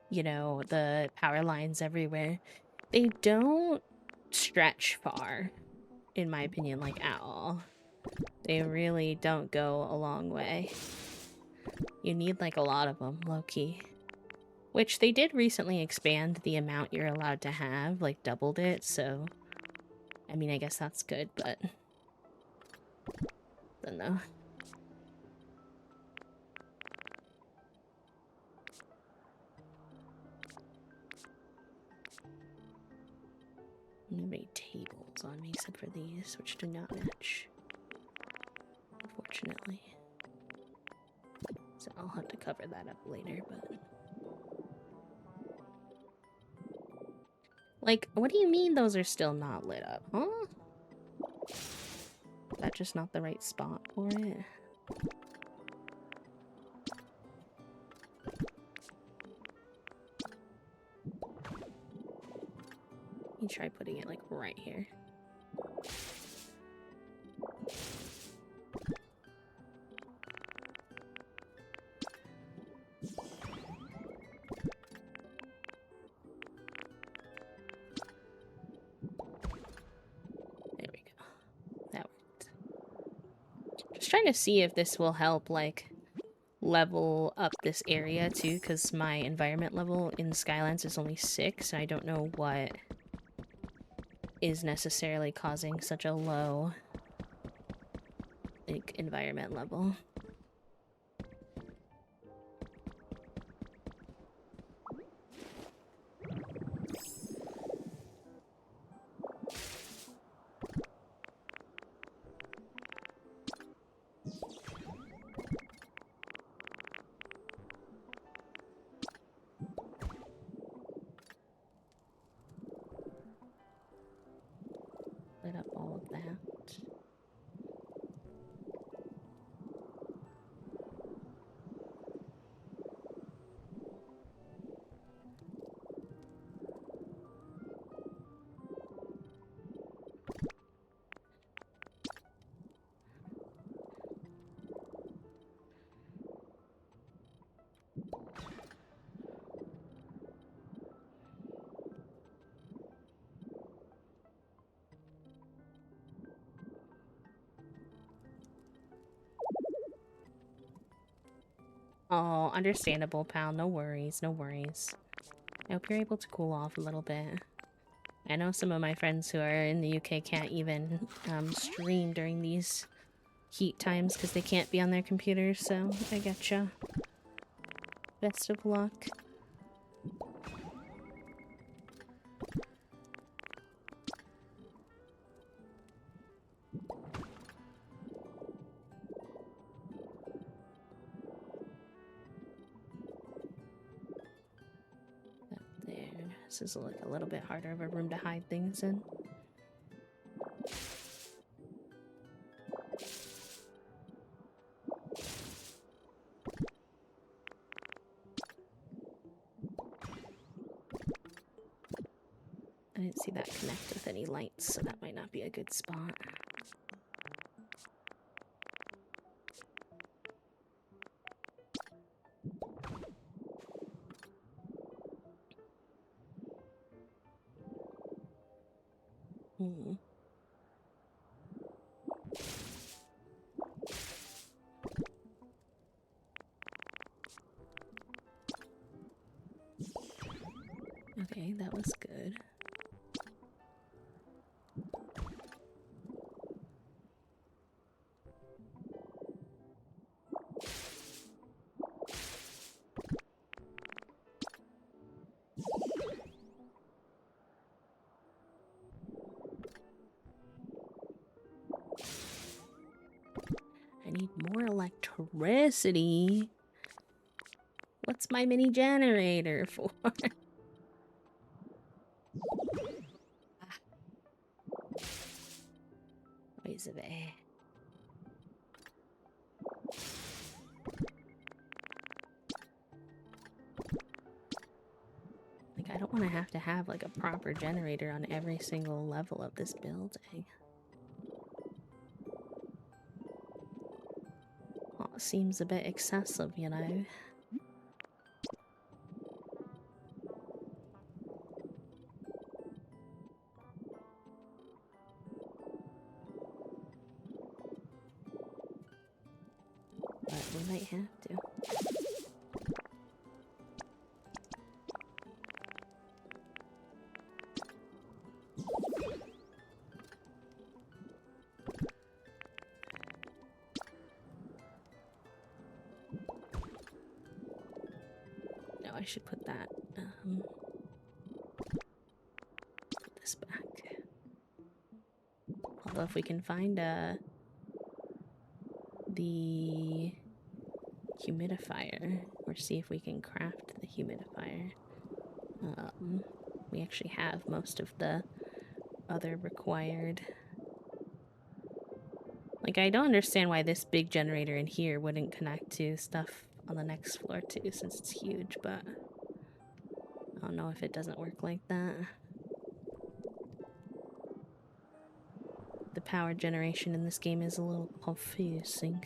Speaker 1: you know, the power lines everywhere, they don't stretch far, in my opinion, like, at all. They really don't go a long way. You need, like, a lot of them, low-key. Which they did recently expand the amount you're allowed to have, like doubled it, so... I mean, I guess that's good, but... I don't know. I don't have any tables on me except for these, which do not match. Unfortunately. So I'll have to cover that up later, but... Like, what do you mean those are still not lit up, huh? Is that just not the right spot for it? You try putting it like right here. There we go. That worked. Just trying to see if this will help, like, level up this area too, because my environment level in Skylands is only 6, and I don't know what is necessarily causing such a low, like, environment level. Lit up all of that. Oh, understandable, pal. No worries, no worries. I hope you're able to cool off a little bit. I know some of my friends who are in the UK can't even stream during these heat times because they can't be on their computers, so I getcha. Best of luck. There. This is like a little bit harder of a room to hide things in. I didn't see that connect with any lights, so that might not be a good spot. Hmm. Okay, that was good. I need more electricity. What's my mini generator for? Where's it? Like, I don't want to have like a proper generator on every single level of this building. Well, it seems a bit excessive, you know. But we might have to. No, I should put that, put this back. Although if we can find, the humidifier, or see if we can craft the humidifier. we actually have most of the other required. Like, I don't understand why this big generator in here wouldn't connect to stuff on the next floor too, since it's huge, but I don't know if it doesn't work like that. The power generation in this game is a little confusing.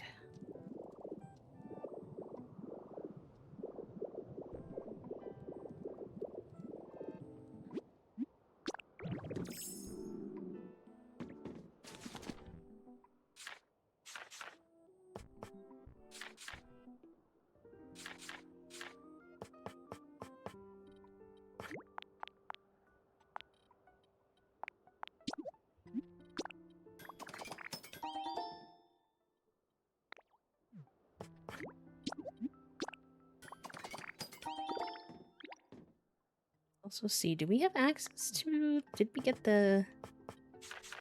Speaker 1: Also see, do we have access to... Did we get the...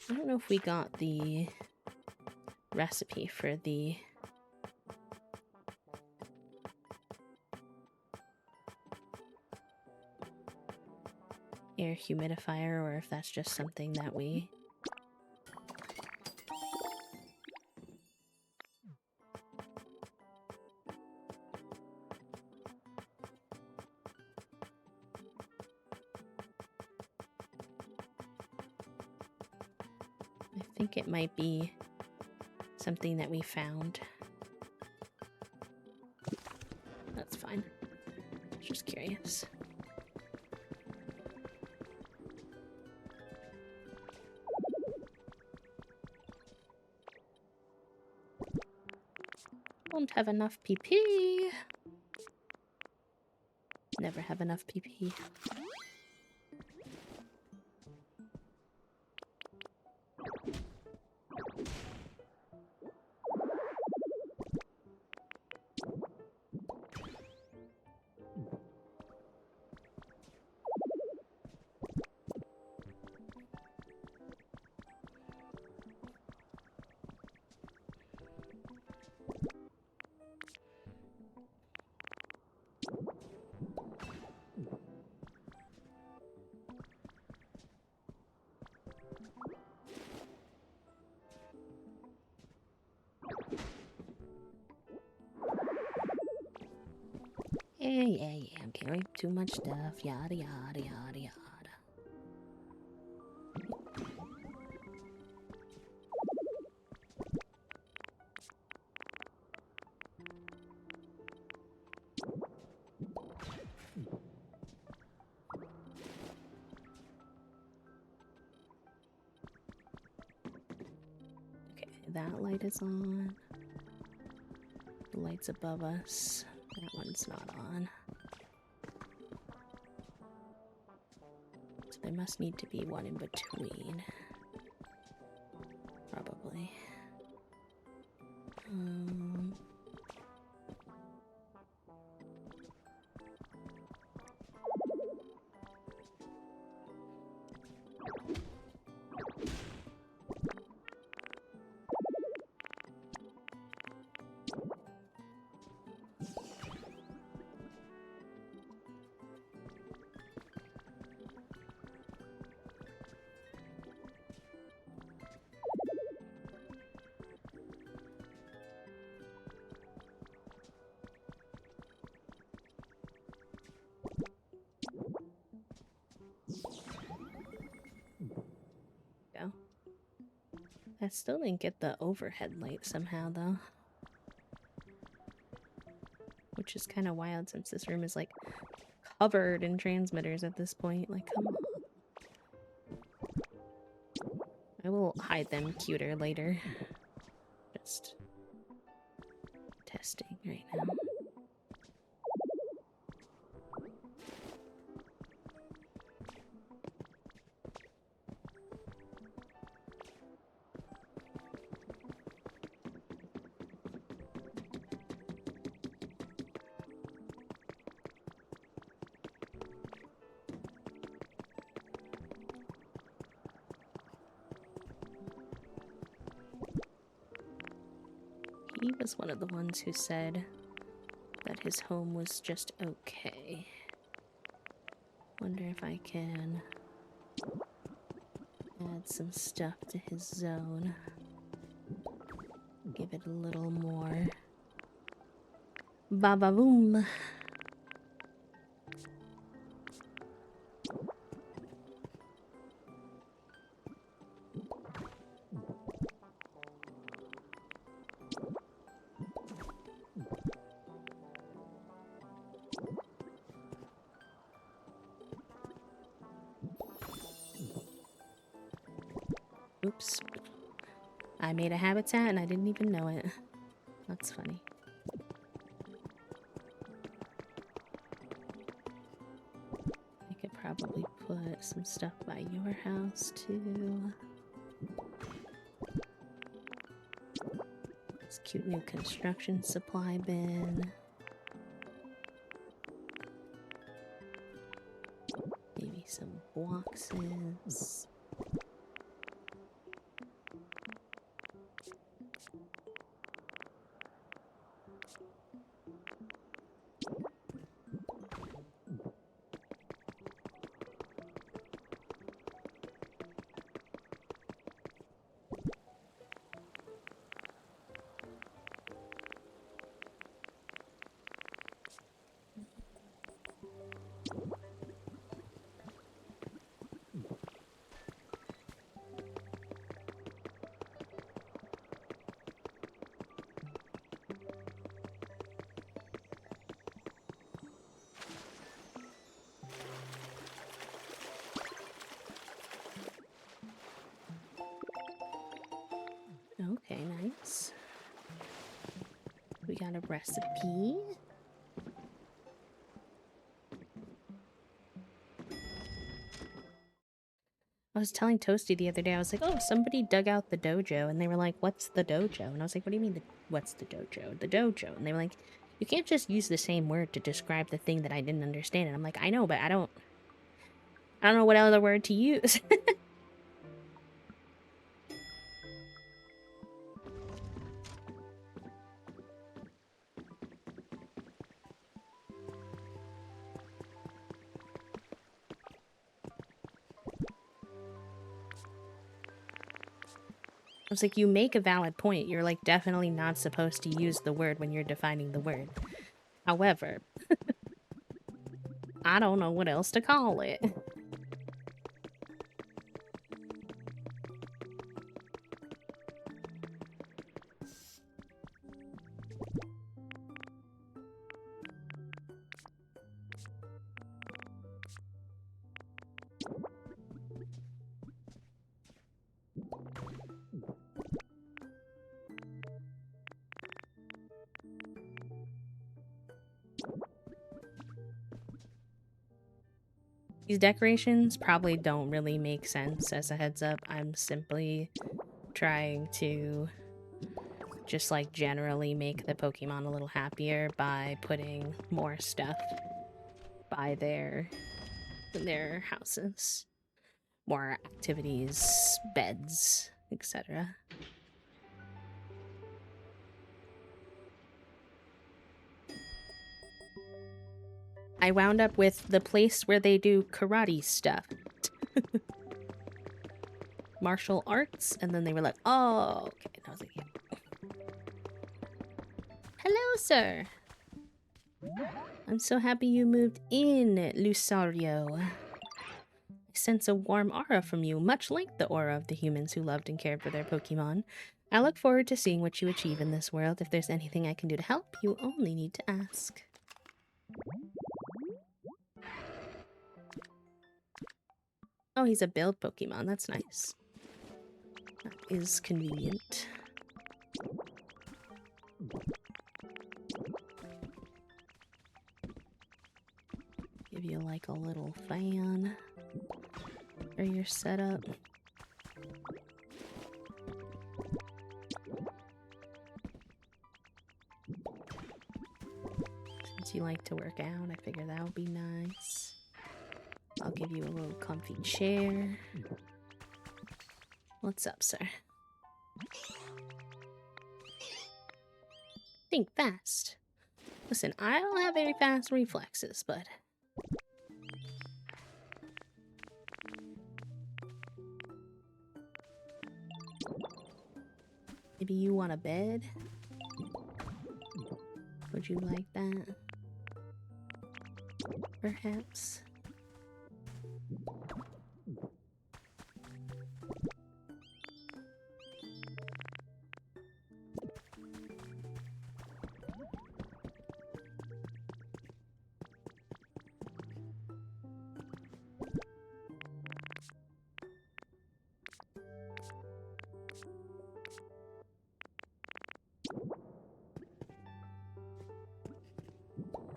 Speaker 1: I don't know if we got the recipe for the... air humidifier, or if that's just something that we... I think it might be something that we found. That's fine. Just curious. Don't have enough PP. Never have enough PP. Yeah, I'm carrying too much stuff, yada yada yada yada. Okay, that light is on. The light's above us. That one's not on. So there must need to be one in between. Probably. Go. I still didn't get the overhead light somehow, though. Which is kind of wild since this room is, like, covered in transmitters at this point. Like, come on. I will hide them cuter later. Just testing right now. He was one of the ones who said that his home was just okay. Wonder if I can add some stuff to his zone. Give it a little more ba-ba-boom. Oops. I made a habitat and I didn't even know it. That's funny. I could probably put some stuff by your house too. This cute new construction supply bin. Maybe some boxes. Okay, nice. We got a recipe. I was telling Toasty the other day, I was like, oh, somebody dug out the dojo. And they were like, what's the dojo? And I was like, what do you mean, what's the dojo? The dojo. And they were like, you can't just use the same word to describe the thing that I didn't understand. And I'm like, I know, but I don't know what other word to use. I was like, you make a valid point. You're like definitely not supposed to use the word when you're defining the word. However, I don't know what else to call it. These decorations probably don't really make sense. As a heads up, I'm simply trying to just like generally make the Pokemon a little happier by putting more stuff by their houses. More activities, beds, etc. I wound up with the place where they do karate stuff. Martial arts, and then they were like, oh, okay. And I was like, yeah. Hello, sir. I'm so happy you moved in, Lucario. I sense a warm aura from you, much like the aura of the humans who loved and cared for their Pokemon. I look forward to seeing what you achieve in this world. If there's anything I can do to help, you only need to ask. Oh, he's a build Pokemon. That's nice. That is convenient. Give you like a little fan for your setup. Since you like to work out, I figure that would be nice. I'll give you a little comfy chair. What's up, sir? Think fast. Listen, I don't have very fast reflexes, but Maybe you want a bed? Would you like that? Perhaps?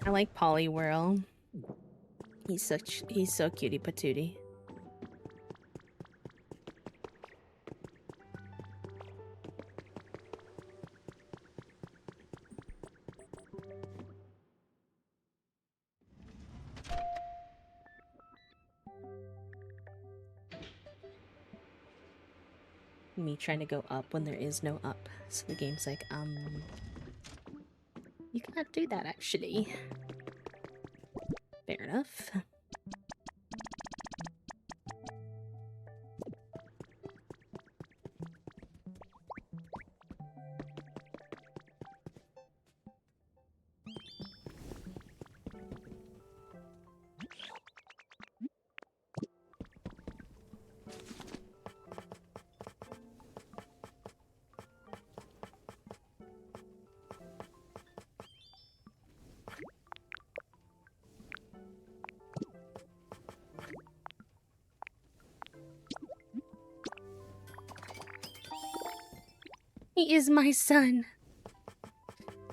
Speaker 1: I like Poliwhirl. He's so cutie patootie. Me trying to go up when there is no up. So the game's like, you cannot do that actually. Fair enough. He is my son.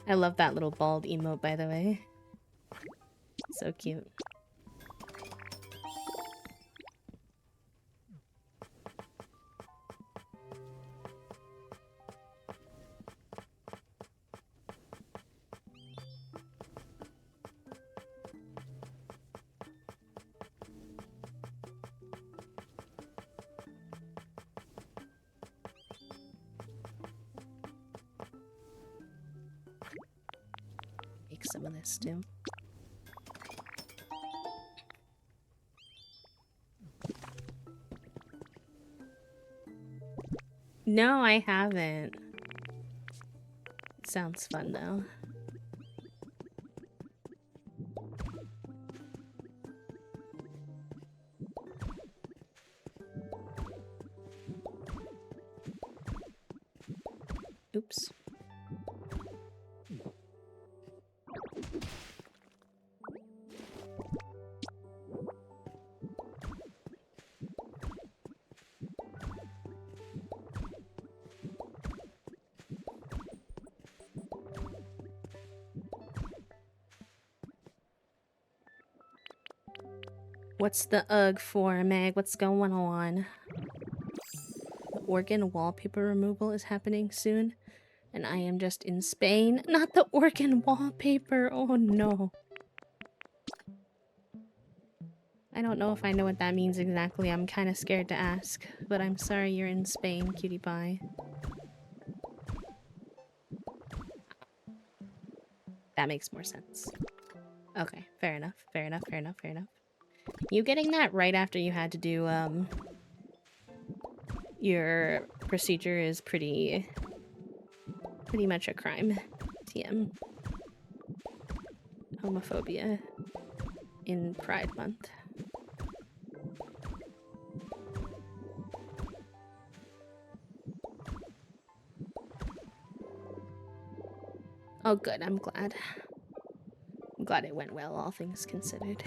Speaker 1: I love that little bald emote, by the way. So cute. Make some of this too. No, I haven't. Sounds fun though. Oops. What's the UGG for, Meg? What's going on? The organ wallpaper removal is happening soon, and I am just in Spain. Not the organ wallpaper! Oh no. I don't know if I know what that means exactly. I'm kind of scared to ask, but I'm sorry you're in Spain, cutie pie. That makes more sense. Okay, fair enough, fair enough, fair enough, fair enough. You getting that right after you had to do, your procedure is pretty much a crime. TM. Homophobia in Pride Month. Oh good, I'm glad. I'm glad it went well, all things considered.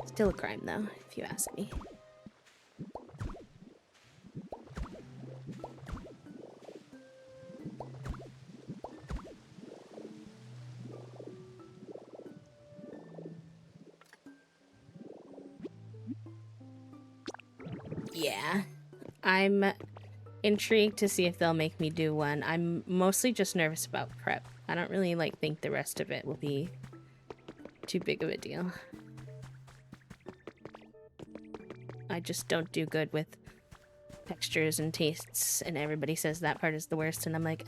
Speaker 1: Still a crime though, if you ask me. Yeah, I'm intrigued to see if they'll make me do one. I'm mostly just nervous about prep. I don't really think the rest of it will be too big of a deal. I just don't do good with textures and tastes, and everybody says that part is the worst, and I'm like,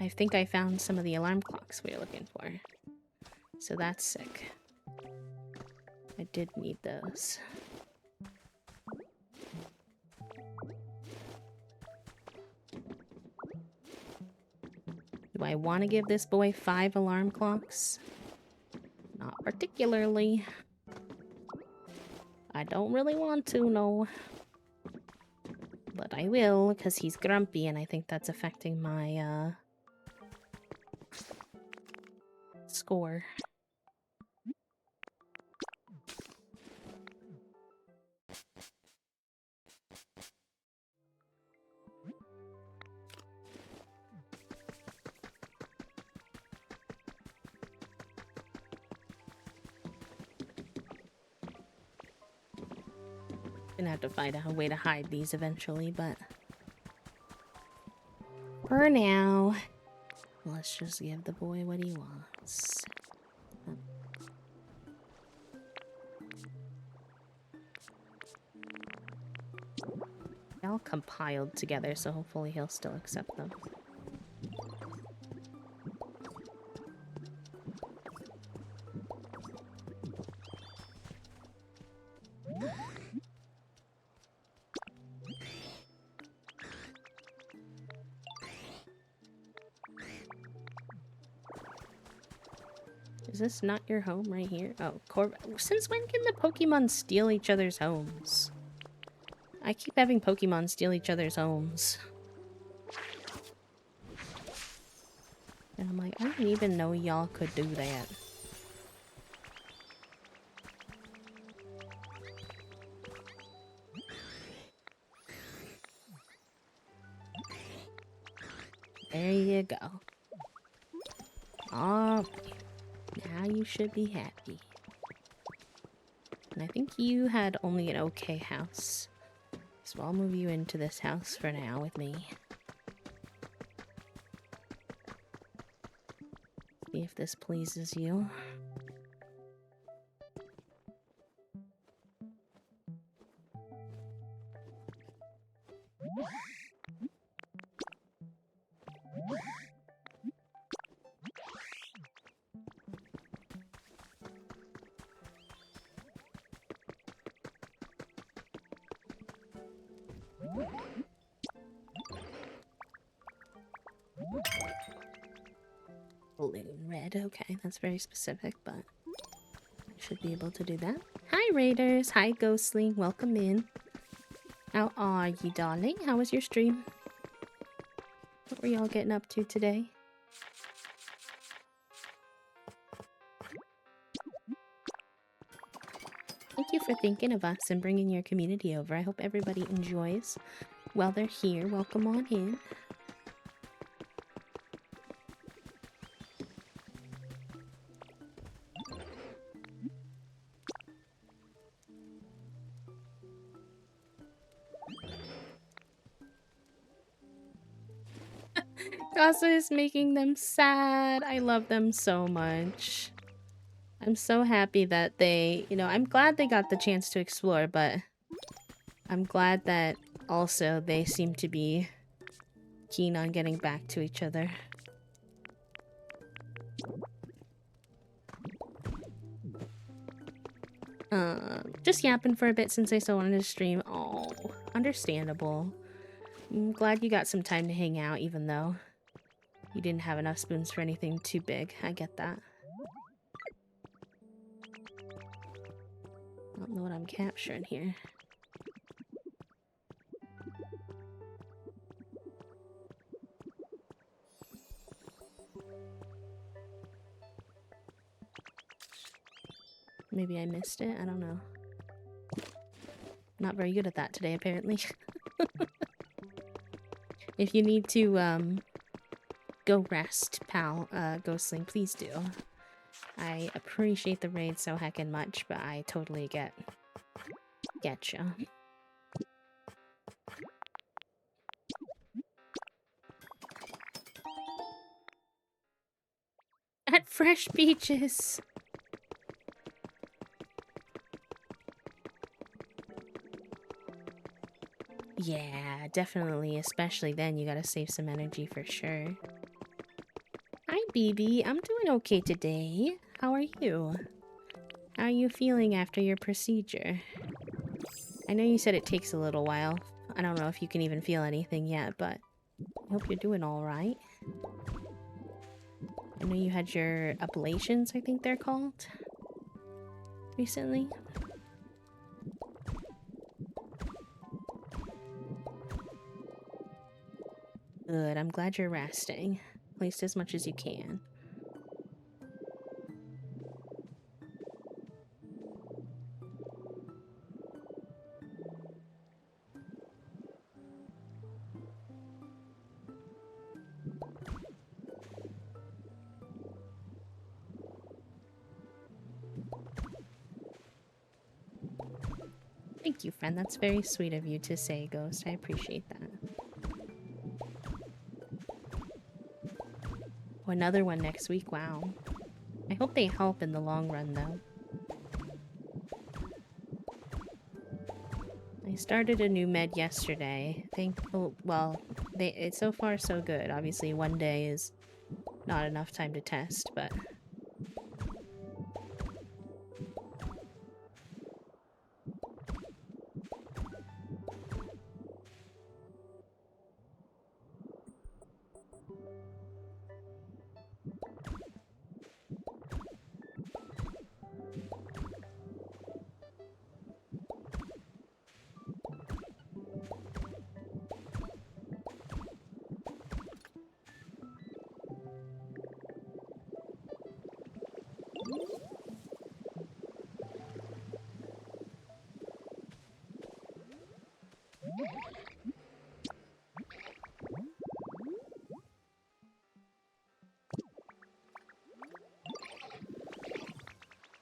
Speaker 1: I think I found some of the alarm clocks we were looking for. So that's sick. I did need those. Do I want to give this boy 5 alarm clocks? Not particularly. I don't really want to, no. But I will, because he's grumpy, and I think that's affecting my, score. Gonna have to find a way to hide these eventually, but for now, let's just give the boy what he wants. They're all compiled together, so hopefully he'll still accept them. Is this not your home right here? Oh, since when can the Pokemon steal each other's homes? I keep having Pokemon steal each other's homes. And I'm like, I didn't even know y'all could do that. There you go. Alright. Now you should be happy. And I think you had only an okay house. So I'll move you into this house for now with me. See if this pleases you. Balloon red, okay, that's very specific, but I should be able to do that. Hi Raiders, hi Ghostly, welcome in. How are you, darling? How was your stream? What were y'all getting up to today? Thank you for thinking of us and bringing your community over. I hope everybody enjoys while they're here. Welcome on in. Casa is making them sad. I love them so much. I'm so happy that they, I'm glad they got the chance to explore, but I'm glad that also they seem to be keen on getting back to each other. Just yapping for a bit since I still wanted to stream. Oh, understandable. I'm glad you got some time to hang out, even though you didn't have enough spoons for anything too big. I get that. I don't know what I'm capturing here. Maybe I missed it? I don't know. Not very good at that today, apparently. If you need to, go rest, pal, Ghostling, please do. I appreciate the raid so heckin' much, but I totally getcha. At Fresh Beaches! Yeah, definitely. Especially then, you gotta save some energy for sure. BB. I'm doing okay today. How are you? How are you feeling after your procedure? I know you said it takes a little while. I don't know if you can even feel anything yet, but I hope you're doing alright. I know you had your ablations, I think they're called, recently. Good, I'm glad you're resting. At least as much as you can. Thank you, friend. That's very sweet of you to say, Ghost. I appreciate that. Oh, another one next week. Wow. I hope they help in the long run, though. I started a new med yesterday. Well, it's so far so good. Obviously, one day is not enough time to test, but...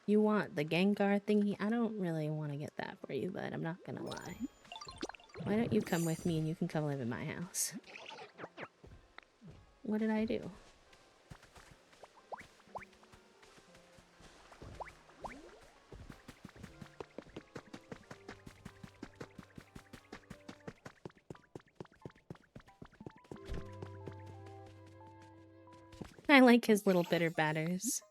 Speaker 1: You want the Gengar thingy? I don't really want to get that for you, but I'm not gonna lie. Why don't you come with me and you can come live in my house? What did I do? I like his little bitter batters.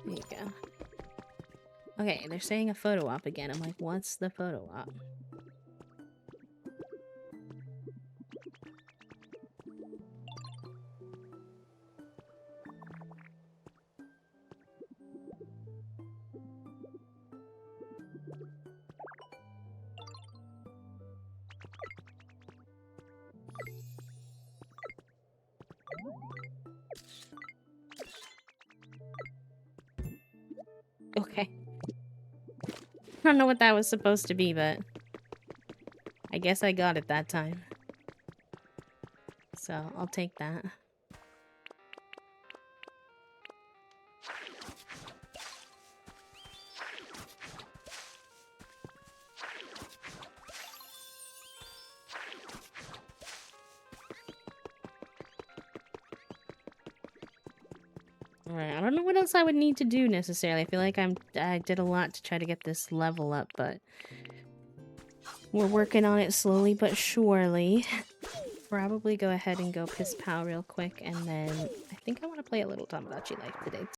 Speaker 1: There you go. Okay, they're saying a photo op again. I'm like, what's the photo op? Okay. I don't know what that was supposed to be, but I guess I got it that time. So, I'll take that. Alright, I don't know what else I would need to do necessarily. I feel like I did a lot to try to get this level up, but we're working on it slowly but surely. Probably go ahead and go piss pow real quick, and then I think I want to play a little Tamagotchi Life today.